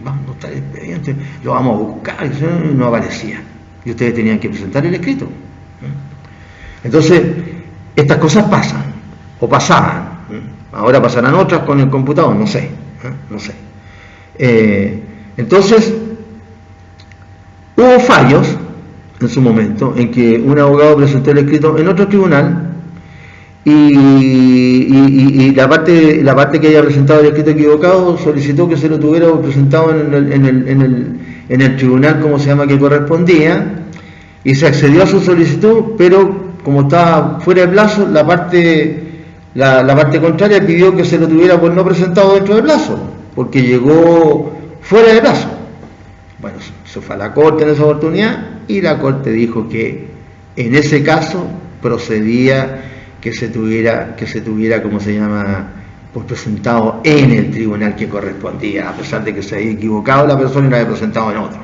Vamos, no está el expediente, lo vamos a buscar, y no aparecía, y ustedes tenían que presentar el escrito. Entonces, estas cosas pasan, o pasaban, ahora pasarán otras con el computador, no sé. Entonces, hubo fallos en su momento en que un abogado presentó el escrito en otro tribunal y la parte que haya presentado el escrito equivocado solicitó que se lo tuviera presentado en el tribunal, ¿cómo se llama?, que correspondía, y se accedió a su solicitud, pero como estaba fuera de plazo, la parte contraria pidió que se lo tuviera por no presentado dentro del plazo, porque llegó fuera de plazo. Bueno, se fue a la corte en esa oportunidad y la corte dijo que en ese caso procedía que se tuviera, ¿cómo se llama?, por presentado en el tribunal que correspondía, a pesar de que se había equivocado la persona y lo había presentado en otro.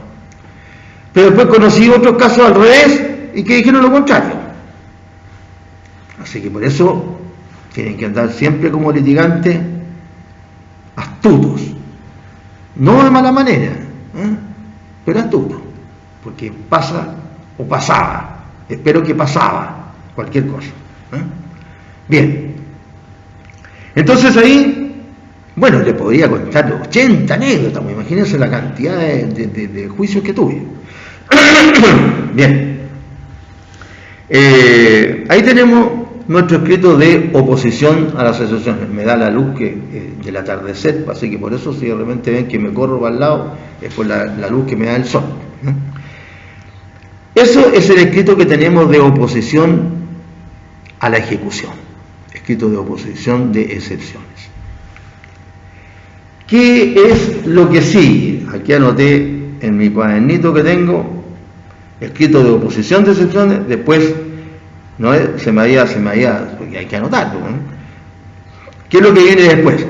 Pero después conocí otros casos al revés y que dijeron lo contrario. Así que por eso tienen que andar siempre como litigantes astutos, no de mala manera, pero astutos, porque pasa o pasaba, espero que pasaba cualquier cosa. Bien, entonces ahí, bueno, le podría contar 80 anécdotas, imagínense la cantidad de juicios que tuve. Bien, ahí tenemos nuestro escrito de oposición a las excepciones. Me da la luz del atardecer, así que por eso si de repente ven que me corro para el lado, es por la luz que me da el sol. Eso es el escrito que tenemos de oposición a la ejecución, escrito de oposición de excepciones. ¿Qué es lo que sigue? Aquí anoté en mi cuadernito que tengo, escrito de oposición de excepciones, después no se me había, porque hay que anotarlo, ¿no? ¿Qué es lo que viene después?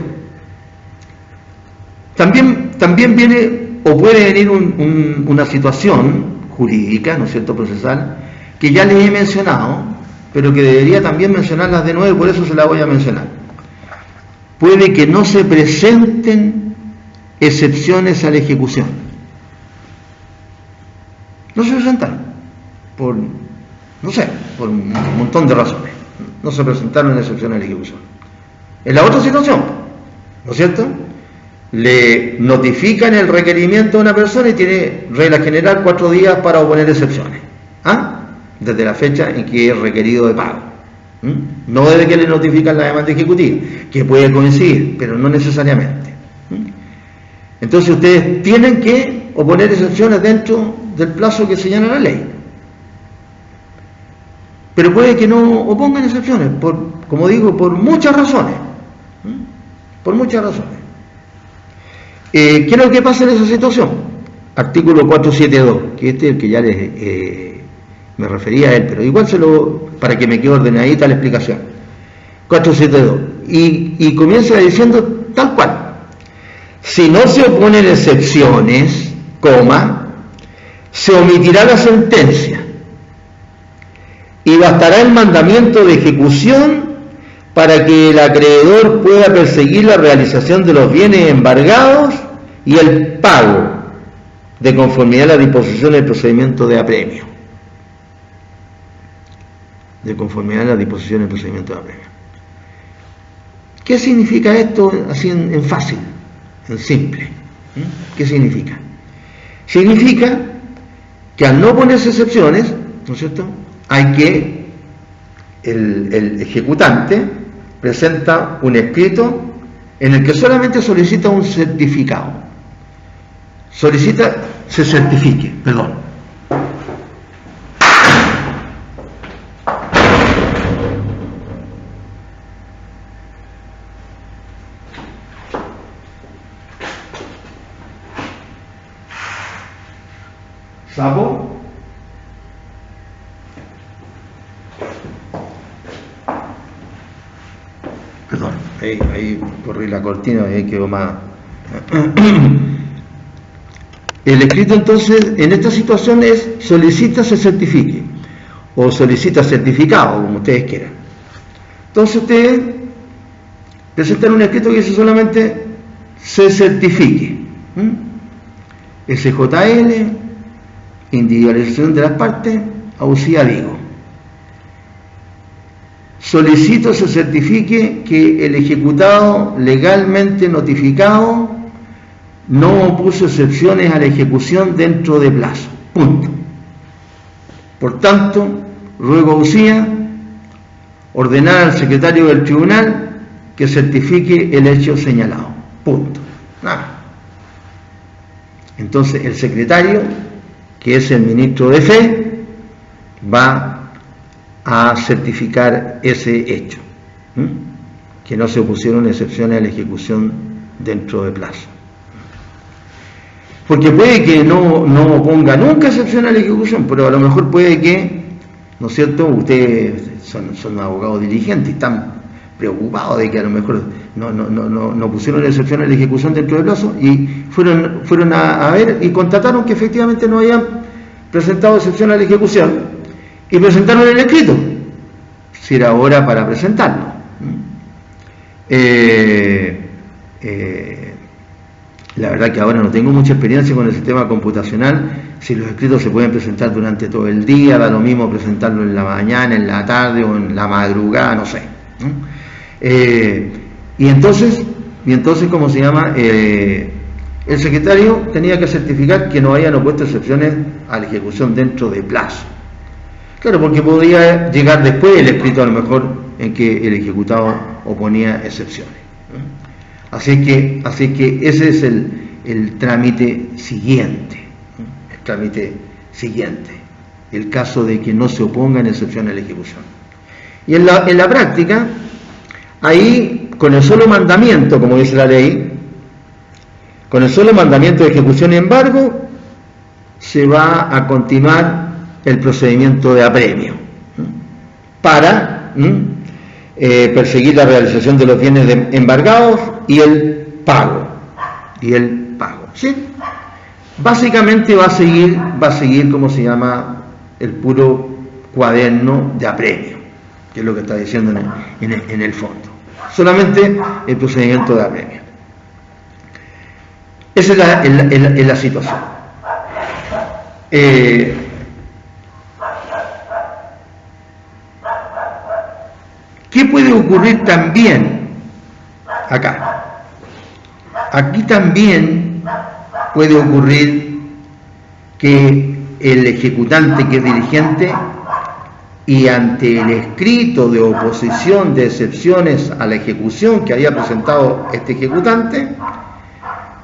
También viene o puede venir una situación jurídica, ¿no es cierto?, procesal, que ya les he mencionado, pero que debería también mencionarlas de nuevo, y por eso se las voy a mencionar. Puede que no se presenten excepciones a la ejecución. No se presentaron, por un montón de razones. No se presentaron excepciones a la ejecución. En la otra situación, ¿no es cierto?, le notifican el requerimiento a una persona y tiene, regla general, 4 días para oponer excepciones. Desde la fecha en que es requerido de pago. No desde que le notifican la demanda ejecutiva, que puede coincidir, pero no necesariamente. Entonces ustedes tienen que oponer excepciones dentro del plazo que señala la ley. Pero puede que no opongan excepciones, como digo, por muchas razones. Por muchas razones. ¿Qué es lo que pasa en esa situación? Artículo 472, que este es el que ya me refería a él, pero igual para que me quede ordenadita la explicación. 472. Y comienza diciendo tal cual. Si no se oponen excepciones, se omitirá la sentencia y bastará el mandamiento de ejecución para que el acreedor pueda perseguir la realización de los bienes embargados y el pago de conformidad a las disposiciones del procedimiento de apremio. De conformidad a las disposiciones del procedimiento de apremio. ¿Qué significa esto así en fácil, en simple? ¿Qué significa? Significa que al no ponerse excepciones, ¿no es cierto?, hay que el ejecutante presenta un escrito en el que solamente solicita un certificado. Se certifique, perdón. ¿Sapo? Perdón, ahí corrí la cortina y ahí quedó más. El escrito entonces en esta situación es solicita se certifique o solicita certificado, como ustedes quieran. Entonces ustedes presentan un escrito que dice solamente se certifique. SJL, individualización de las partes, auxía digo. Solicito se certifique que el ejecutado legalmente notificado no opuso excepciones a la ejecución dentro de plazo. Punto. Por tanto, ruego auxía ordenar al secretario del tribunal que certifique el hecho señalado. Punto. Nada. Entonces el secretario, que es el ministro de Fe, va a certificar ese hecho, que no se opusieron excepciones a la ejecución dentro de plazo. Porque puede que no ponga nunca excepción a la ejecución, pero a lo mejor puede que, ¿no es cierto?, ustedes son abogados diligentes y están preocupados de que a lo mejor no pusieron excepción a la ejecución dentro de plazo y fueron a ver y constataron que efectivamente no habían presentado excepción a la ejecución. Y presentaron el escrito, si era hora para presentarlo. La verdad que ahora no tengo mucha experiencia con el sistema computacional, si los escritos se pueden presentar durante todo el día, da lo mismo presentarlo en la mañana, en la tarde o en la madrugada, no sé. Y entonces, ¿cómo se llama? El secretario tenía que certificar que no habían opuesto excepciones a la ejecución dentro de plazo. Claro, porque podía llegar después el escrito a lo mejor en que el ejecutado oponía excepciones. Así que ese es el trámite siguiente. El trámite siguiente. El caso de que no se opongan excepciones a la ejecución. Y en la práctica, ahí con el solo mandamiento, como dice la ley, con el solo mandamiento de ejecución y embargo, se va a continuar el procedimiento de apremio para perseguir la realización de los bienes embargados y el pago. ¿Sí? Básicamente va a seguir como se llama el puro cuaderno de apremio, que es lo que está diciendo en el fondo. Solamente el procedimiento de apremio. Esa es la situación. ¿Qué puede ocurrir también acá? Aquí también puede ocurrir que el ejecutante que es dirigente y ante el escrito de oposición de excepciones a la ejecución que había presentado este ejecutante,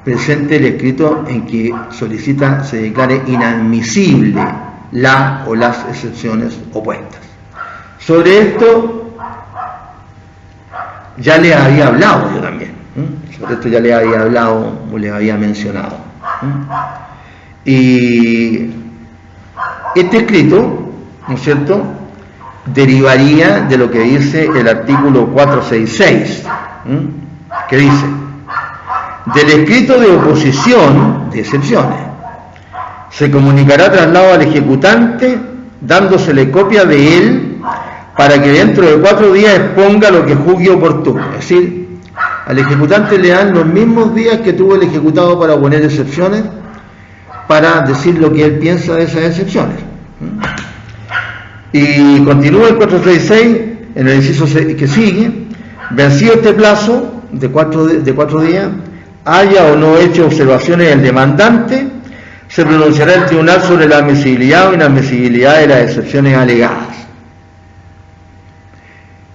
presente el escrito en que solicita se declare inadmisible la o las excepciones opuestas. Sobre esto ya les había hablado yo también. Sobre esto ya les había hablado o les había mencionado. Y este escrito, ¿no es cierto?, derivaría de lo que dice el artículo 466, que dice: del escrito de oposición de excepciones se comunicará traslado al ejecutante, dándosele copia de él para que dentro de 4 días exponga lo que juzgue oportuno. Es decir, al ejecutante le dan los mismos días que tuvo el ejecutado para poner excepciones, para decir lo que él piensa de esas excepciones. Y continúa el 466 en el inciso que sigue: vencido este plazo de 4 días, haya o no hecho observaciones el demandante, se pronunciará el tribunal sobre la admisibilidad o inadmisibilidad de las excepciones alegadas.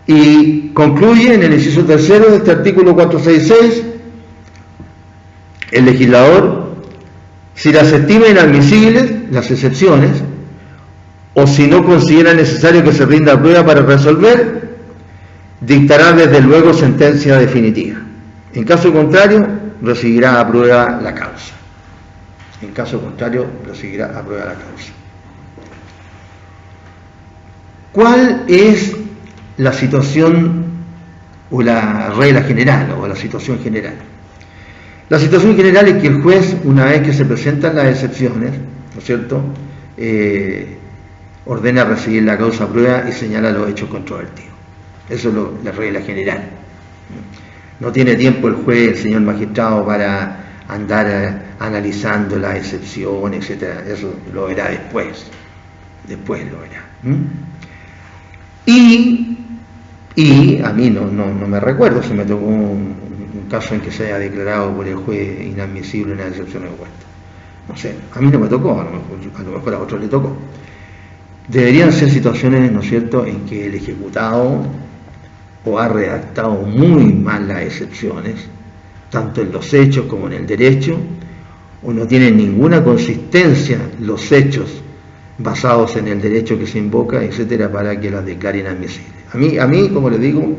Y concluye en el inciso tercero de este artículo 466: el legislador, si las estima inadmisibles, las excepciones, o si no considera necesario que se rinda prueba para resolver, dictará desde luego sentencia definitiva. En caso contrario, recibirá a prueba la causa. En caso contrario, recibirá a prueba la causa. ¿Cuál es la situación o la regla general o la situación general? La situación general es que el juez, una vez que se presentan las excepciones, ¿no es cierto?, ordena recibir la causa a prueba y señala los hechos controvertidos. Eso es la regla general. No tiene tiempo el juez, el señor magistrado, para andar analizando las excepciones, etc. Eso lo verá después. Después lo verá. Y a mí no me recuerdo si me tocó un caso en que se haya declarado por el juez inadmisible una excepción de vuelta. No sé, a mí no me tocó, a lo mejor a otros le tocó. Deberían ser situaciones, ¿no es cierto?, en que el ejecutado o ha redactado muy mal las excepciones, tanto en los hechos como en el derecho, o no tienen ninguna consistencia los hechos basados en el derecho que se invoca, etcétera, para que las declaren admisibles. A mí, como les digo,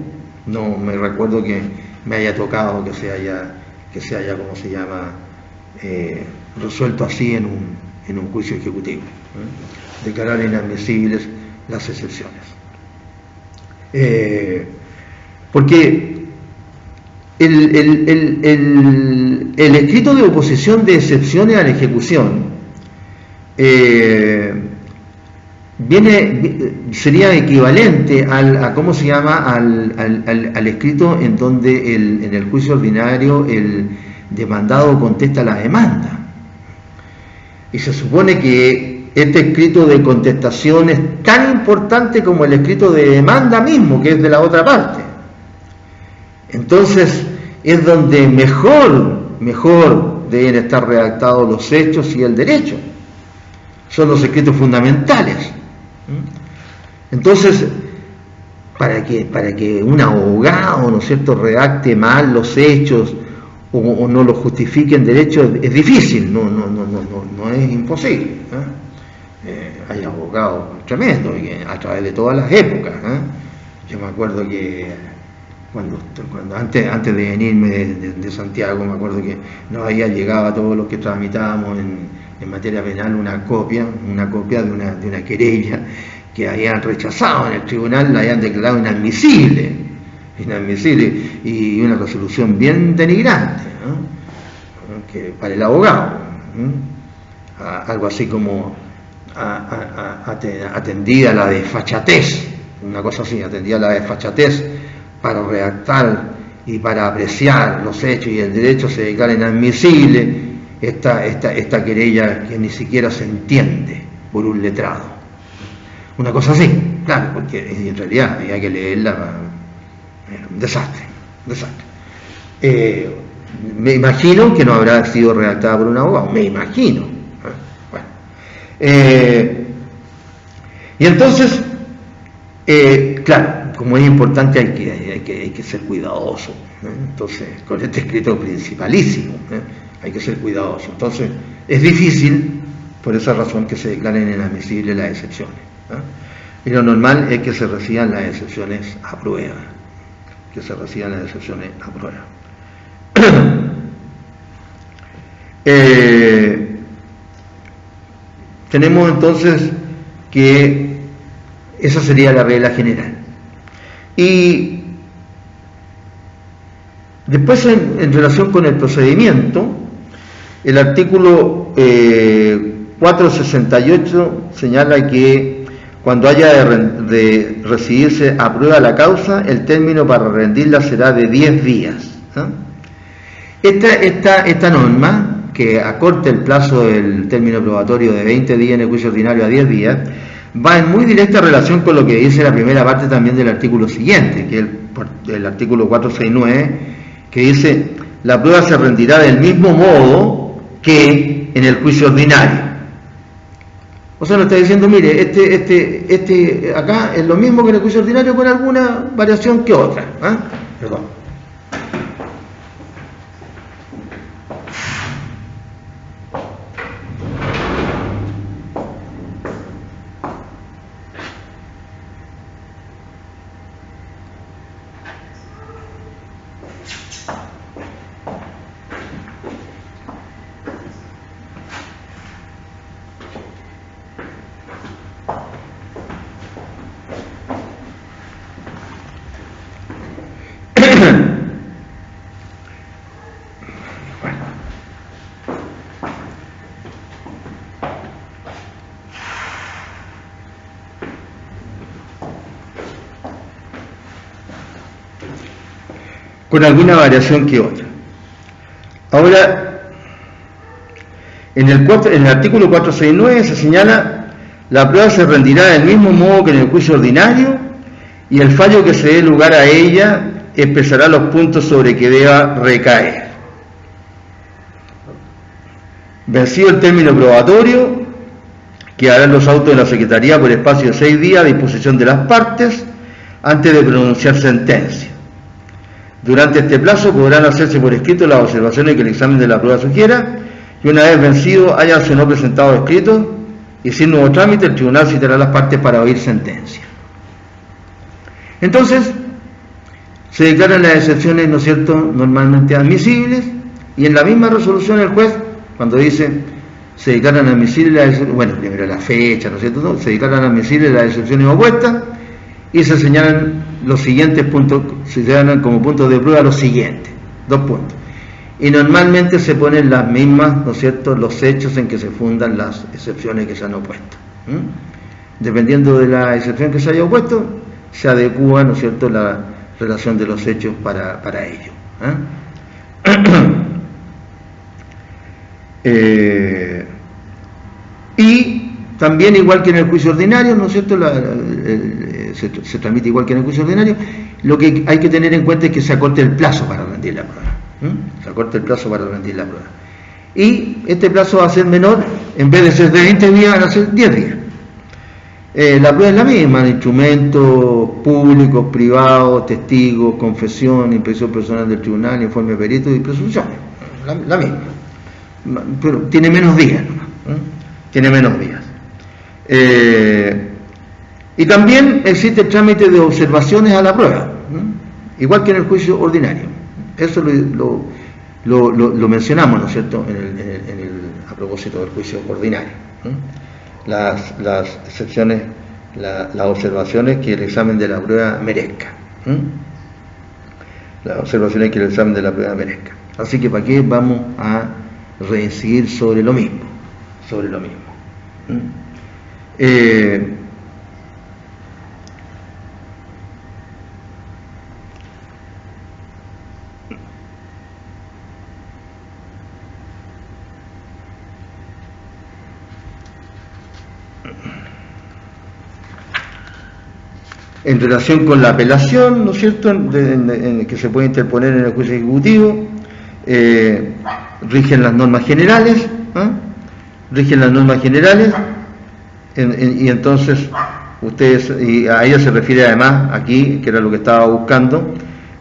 no me recuerdo que me haya tocado que se haya ¿cómo se llama?, resuelto así en un juicio ejecutivo, declarar inadmisibles las excepciones. Porque el escrito de oposición de excepciones a la ejecución sería equivalente a ¿cómo se llama?, al escrito en donde en el juicio ordinario el demandado contesta la demanda. Y se supone que este escrito de contestación es tan importante como el escrito de demanda mismo, que es de la otra parte. Entonces es donde mejor deben estar redactados los hechos y el derecho. Son los escritos fundamentales. Entonces, para que un abogado, ¿no es cierto?, redacte mal los hechos o no los justifique en derecho, es difícil, no es imposible. Hay abogados tremendos a través de todas las épocas. Yo me acuerdo que cuando antes de venirme de Santiago, me acuerdo que nos había llegado a todos los que tramitábamos en materia penal una copia de una querella que habían rechazado en el tribunal, la habían declarado inadmisible, y una resolución bien denigrante, que para el abogado, algo así como atendida la desfachatez, una cosa así, atendida la desfachatez para redactar y para apreciar los hechos y el derecho, se declara inadmisible esta querella que ni siquiera se entiende por un letrado. Una cosa así, claro, porque en realidad había que leerla, un desastre. Me imagino que no habrá sido redactada por un abogado, me imagino. Bueno. Y entonces, claro, como es importante hay que ser cuidadoso. Entonces, con este escrito principalísimo, hay que ser cuidadoso. Entonces, es difícil, por esa razón, que se declaren inadmisibles las excepciones. Y lo normal es que se reciban las excepciones a prueba. Que se reciban las excepciones a prueba. Tenemos entonces que esa sería la regla general. Y después, en relación con el procedimiento, el artículo 468 señala que cuando haya de recibirse a prueba la causa, el término para rendirla será de 10 días. Esta norma, que acorta el plazo del término probatorio de 20 días en el juicio ordinario a 10 días, va en muy directa relación con lo que dice la primera parte también del artículo siguiente, que es el artículo 469, que dice: la prueba se rendirá del mismo modo que en el juicio ordinario. O sea, nos está diciendo, mire, acá es lo mismo que en el juicio ordinario, con alguna variación que otra. Perdón. Con alguna variación que otra. Ahora, en el artículo 469 se señala: la prueba se rendirá del mismo modo que en el juicio ordinario, y el fallo que se dé lugar a ella expresará los puntos sobre que deba recaer. Vencido el término probatorio, quedarán los autos de la Secretaría por espacio de 6 días a disposición de las partes antes de pronunciar sentencia. Durante este plazo podrán hacerse por escrito las observaciones que el examen de la prueba sugiera, y una vez vencido hayanse no presentado escritos y sin nuevo trámite, el tribunal citará a las partes para oír sentencia. Entonces, se declaran las excepciones, ¿no es cierto?, normalmente admisibles, y en la misma resolución el juez, cuando dice se declaran admisibles las excepciones, bueno, primero la fecha, ¿no es cierto?, se declaran admisibles las excepciones opuestas, y se señalan los siguientes puntos, se señalan como puntos de prueba los siguientes, 2 puntos. Y normalmente se ponen las mismas, ¿no es cierto?, los hechos en que se fundan las excepciones que se han opuesto. Dependiendo de la excepción que se haya opuesto, se adecúa, ¿no es cierto?, la relación de los hechos para ello. Y también, igual que en el juicio ordinario, ¿no es cierto?, se tramite igual que en el juicio ordinario, lo que hay que tener en cuenta es que se acorte el plazo para rendir la prueba. Se acorta el plazo para rendir la prueba. Y este plazo va a ser menor, en vez de ser de 20 días, van a ser 10 días. La prueba es la misma: instrumentos públicos, privados, testigos, confesión, impresión personal del tribunal, informe perito y presunciones. La misma. Pero tiene menos días, ¿no? Tiene menos días. Y también existe el trámite de observaciones a la prueba, igual que en el juicio ordinario. Eso lo mencionamos, ¿no es cierto?, a propósito del juicio ordinario. Las excepciones, las observaciones que el examen de la prueba merezca. Las observaciones que el examen de la prueba merezca. Así que, ¿para qué vamos a reincidir sobre lo mismo? Sobre lo mismo. En relación con la apelación, ¿no es cierto?, que se puede interponer en el juicio ejecutivo, rigen las normas generales, y entonces ustedes, y a ella se refiere además aquí, que era lo que estaba buscando,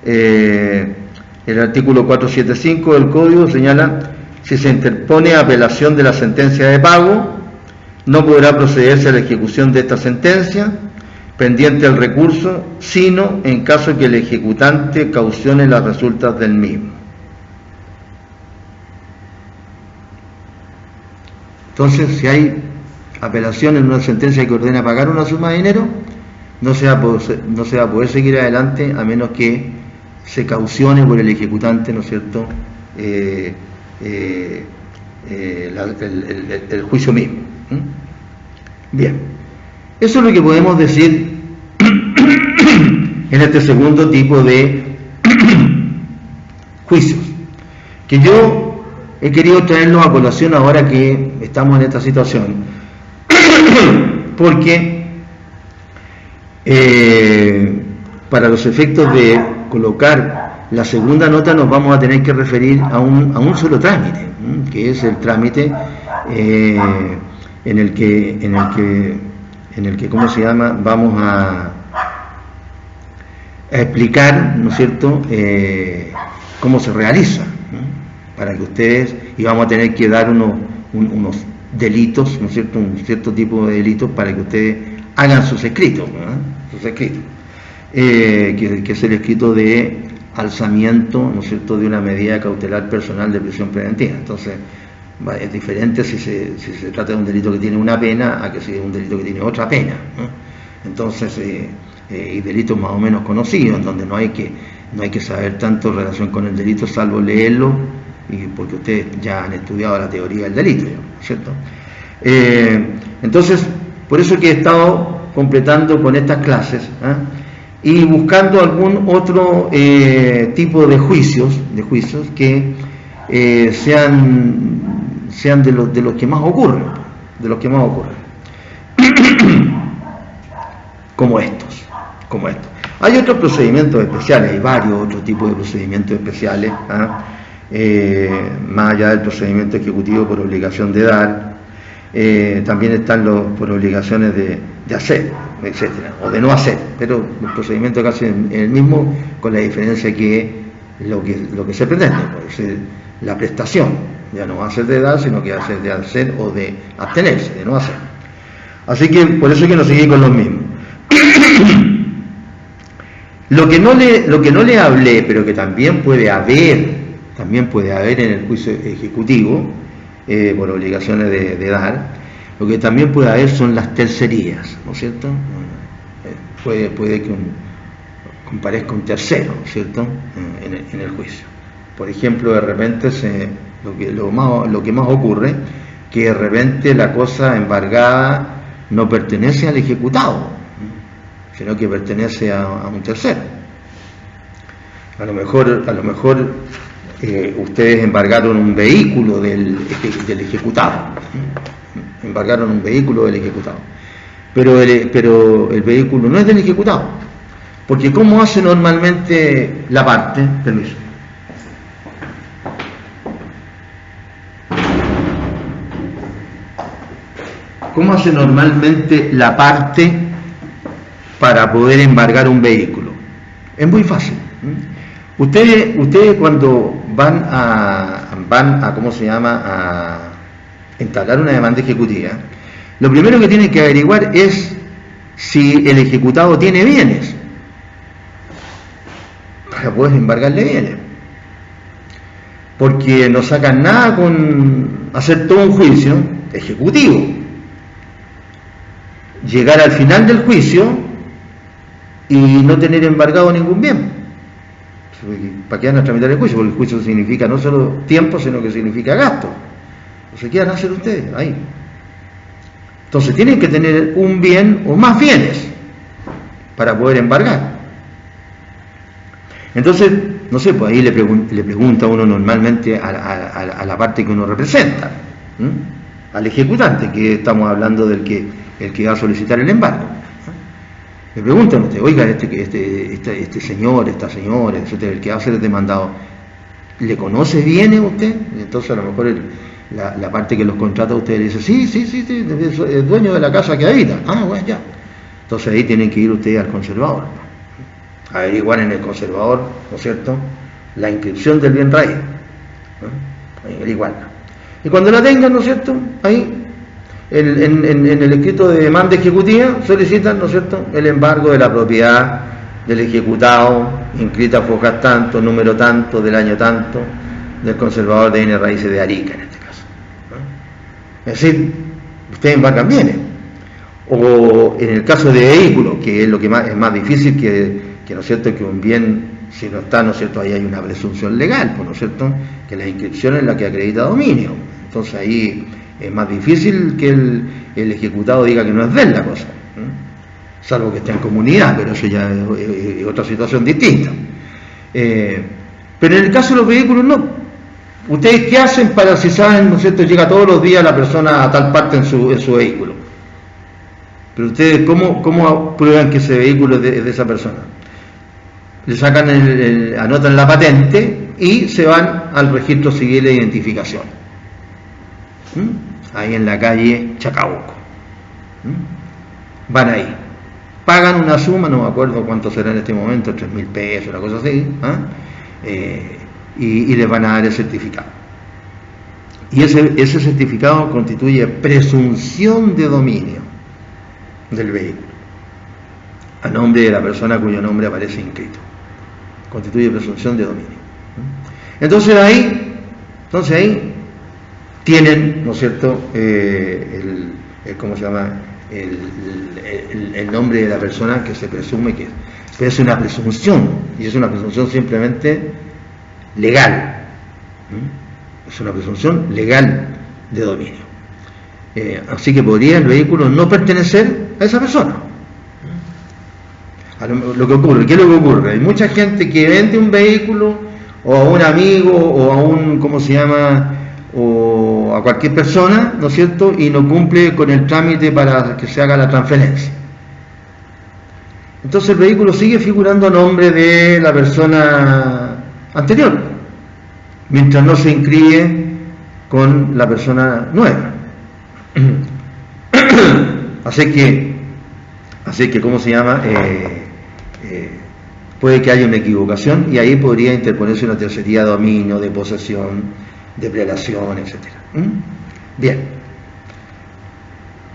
el artículo 475 del Código señala: si se interpone apelación de la sentencia de pago, no podrá procederse a la ejecución de esta sentencia pendiente el recurso, sino en caso que el ejecutante caucione las resultas del mismo. Entonces, si hay apelación en una sentencia que ordena pagar una suma de dinero, no se va a poder seguir adelante a menos que se caucione por el ejecutante, ¿no es cierto?, el juicio mismo. Bien, eso es lo que podemos decir en este segundo tipo de juicios, que yo he querido traerlos a colación ahora que estamos en esta situación, porque para los efectos de colocar la segunda nota nos vamos a tener que referir a un solo trámite, que es el trámite en el que ¿cómo se llama?, vamos a explicar, ¿no es cierto?, cómo se realiza, ¿no?, para que ustedes, y vamos a tener que dar unos delitos, ¿no es cierto?, un cierto tipo de delitos para que ustedes hagan sus escritos, ¿no?, sus escritos, que es el escrito de alzamiento, ¿no es cierto?, de una medida cautelar personal de prisión preventiva. Entonces, es diferente si se trata de un delito que tiene una pena a que si es un delito que tiene otra pena, ¿no? Entonces, y delitos más o menos conocidos, en donde no hay que saber tanto en relación con el delito, salvo leerlo, y porque ustedes ya han estudiado la teoría del delito, ¿no es cierto? Entonces, por eso que he estado completando con estas clases, y buscando algún otro tipo de juicios que sean de los que más ocurren, como estos. Hay otros procedimientos especiales, hay varios otros tipos de procedimientos especiales, más allá del procedimiento ejecutivo por obligación de dar, también están los por obligaciones de hacer, etcétera, o de no hacer, pero el procedimiento casi es el mismo, con la diferencia que lo que se pretende, pues, la prestación ya no va a ser de dar, sino que va a ser de hacer o de abstenerse, de no hacer. Así que por eso es que nos seguimos con los mismos. Lo que no le hablé, pero que también puede haber en el juicio ejecutivo, por obligaciones de dar, lo que también puede haber son las tercerías, ¿no es cierto? Puede que comparezca un tercero, ¿no es cierto?, en el juicio. Por ejemplo, de repente lo que más ocurre, que de repente la cosa embargada no pertenece al ejecutado, sino que pertenece a un tercero. A lo mejor ustedes embargaron un vehículo del ejecutado, pero el vehículo no es del ejecutado, porque ¿cómo hace normalmente la parte? Permiso. ¿Cómo hace normalmente la parte para poder embargar un vehículo? Es muy fácil. Ustedes cuando van a ¿cómo se llama?, a entablar una demanda ejecutiva, lo primero que tienen que averiguar es si el ejecutado tiene bienes, para poder embargarle bienes. Porque no sacan nada con hacer todo un juicio ejecutivo, llegar al final del juicio y no tener embargado ningún bien. ¿Para qué van a tramitar el juicio? Porque el juicio significa no solo tiempo, sino que significa gasto. Entonces, ¿qué van a hacer ustedes ahí? Entonces tienen que tener un bien o más bienes para poder embargar. Entonces, no sé, pues ahí le pregunta uno normalmente a la parte que uno representa, al ejecutante, que estamos hablando del el que va a solicitar el embargo. Le preguntan a usted, oiga, este señor, esta señora, etcétera, el que va a ser el demandado, ¿le conoce bien a usted? Y entonces a lo mejor la parte que los contrata a usted le dice, sí, es dueño de la casa que habita. Ah, bueno, ya. Entonces ahí tienen que ir ustedes al conservador, averiguar en el conservador, ¿no es cierto?, la inscripción del bien raíz, averiguarla. Y cuando la tengan, ¿no es cierto?, ahí en el escrito de demanda ejecutiva solicitan, ¿no es cierto?, el embargo de la propiedad del ejecutado, inscrita fojas tanto, número tanto, del año tanto, del conservador de bienes raíces de Arica en este caso, ¿no? Es decir, ustedes embargan bienes. O en el caso de vehículos, que es lo que es más difícil que, ¿no es cierto?, que un bien, si no está, ¿no es cierto?, ahí hay una presunción legal, pues, ¿no es cierto?, que la inscripción es la que acredita dominio. Entonces ahí es más difícil que el ejecutado diga que no es de él la cosa, ¿no?, salvo que esté en comunidad, pero eso ya es otra situación distinta. Pero en el caso de los vehículos no. ¿Ustedes qué hacen para, si saben, ¿no es cierto?, llega todos los días la persona a tal parte en su vehículo? Pero ustedes, ¿cómo prueban que ese vehículo es de esa persona? Le sacan anotan la patente y se van al registro civil de identificación. Ahí en la calle Chacabuco. Van ahí. Pagan una suma, no me acuerdo cuánto será en este momento, 3.000 pesos, una cosa así, y les van a dar el certificado. Y ese certificado constituye presunción de dominio del vehículo, a nombre de la persona cuyo nombre aparece inscrito. Constituye presunción de dominio. Entonces ahí tienen, ¿no es cierto?, ¿cómo se llama?, el nombre de la persona que se presume que es. Pero es una presunción, y es una presunción simplemente legal. Es una presunción legal de dominio. Así que podría el vehículo no pertenecer a esa persona. Lo que ocurre, ¿qué es lo que ocurre? Hay mucha gente que vende un vehículo o a un amigo o a un, ¿cómo se llama?, o a cualquier persona, ¿no es cierto?, y no cumple con el trámite para que se haga la transferencia. Entonces el vehículo sigue figurando a nombre de la persona anterior, mientras no se inscribe con la persona nueva. Así que ¿cómo se llama?, puede que haya una equivocación y ahí podría interponerse una tercería de dominio, de posesión, de prelación, etc. Bien,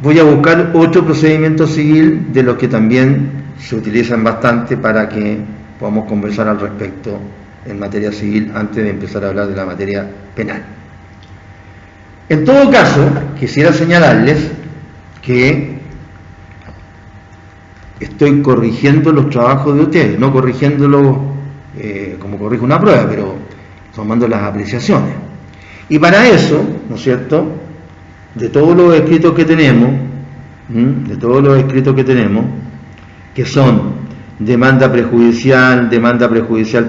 voy a buscar otro procedimiento civil de los que también se utilizan bastante para que podamos conversar al respecto en materia civil antes de empezar a hablar de la materia penal. En todo caso, quisiera señalarles que estoy corrigiendo los trabajos de ustedes, no corrigiéndolos como corrijo una prueba, pero tomando las apreciaciones. Y para eso, ¿no es cierto?, de todos los escritos que tenemos, que son demanda prejudicial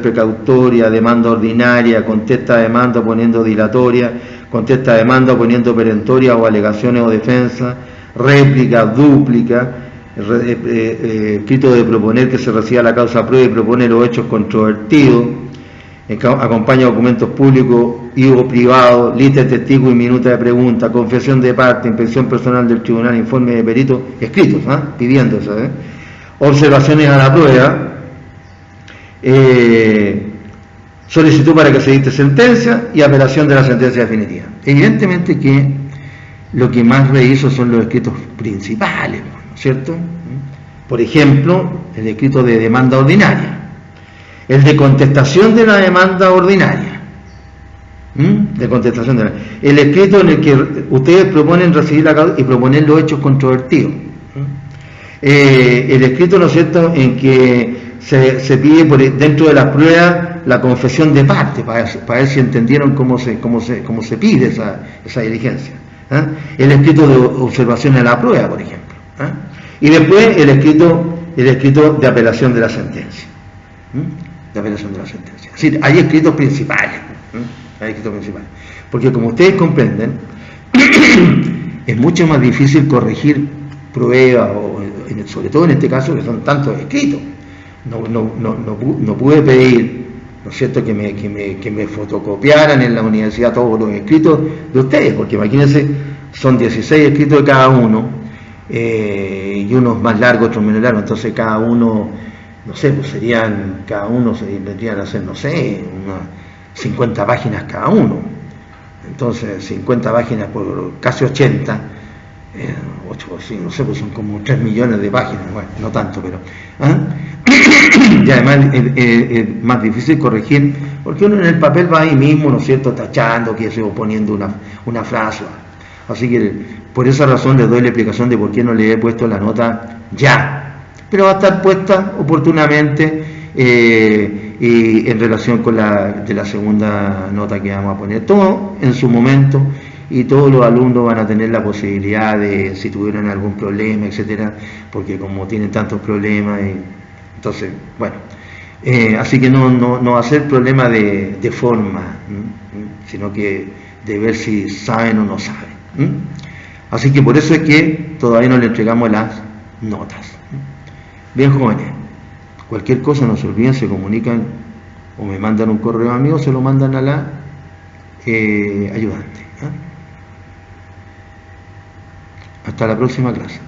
precautoria, demanda ordinaria, contesta demanda oponiendo dilatoria, contesta demanda oponiendo perentoria o alegaciones o defensa, réplica, dúplica, escrito de proponer que se reciba la causa prueba y propone los hechos controvertidos, acompaña documentos públicos y o privados, lista de testigos y minuta de pregunta, confesión de parte, inspección personal del tribunal, informe de perito, escritos, pidiendo eso, observaciones a la prueba, solicitud para que se dicte sentencia y apelación de la sentencia definitiva. Evidentemente que lo que más rehizo son los escritos principales, ¿no es cierto? Por ejemplo, el escrito de demanda ordinaria, el de contestación de la demanda ordinaria, el escrito en el que ustedes proponen recibir la causa y proponer los hechos controvertidos, el escrito, ¿no es cierto?, en que se pide dentro de las pruebas la confesión de parte para ver si entendieron cómo se pide esa diligencia, el escrito de observación a la prueba, por ejemplo, y después el escrito de apelación de la sentencia. Es decir, hay escritos principales, porque como ustedes comprenden, es mucho más difícil corregir pruebas, sobre todo en este caso que son tantos escritos. No pude pedir, ¿no es cierto?, que me fotocopiaran en la universidad todos los escritos de ustedes, porque imagínense, son 16 escritos de cada uno, y unos más largos, otros menos largos, entonces cada uno, no sé, pues cada uno se vendrían a hacer, no sé, unas 50 páginas cada uno. Entonces 50 páginas por casi 80, 8, sí, no sé, pues son como 3 millones de páginas, bueno, no tanto, pero ¿ah? Y además es más difícil corregir, porque uno en el papel va ahí mismo, ¿no es cierto?, tachando, que se o poniendo una frase. Así que por esa razón les doy la explicación de por qué no le he puesto la nota ya, pero va a estar puesta oportunamente y en relación con la segunda nota que vamos a poner, todo en su momento, y todos los alumnos van a tener la posibilidad de, si tuvieran algún problema, etcétera, porque como tienen tantos problemas, entonces, bueno, así que no va a ser problema de forma, sino que de ver si saben o no saben. Así que por eso es que todavía no le entregamos las notas. Bien, jóvenes, cualquier cosa no se olviden, se comunican o me mandan un correo a mí o se lo mandan a la ayudante. Hasta la próxima clase.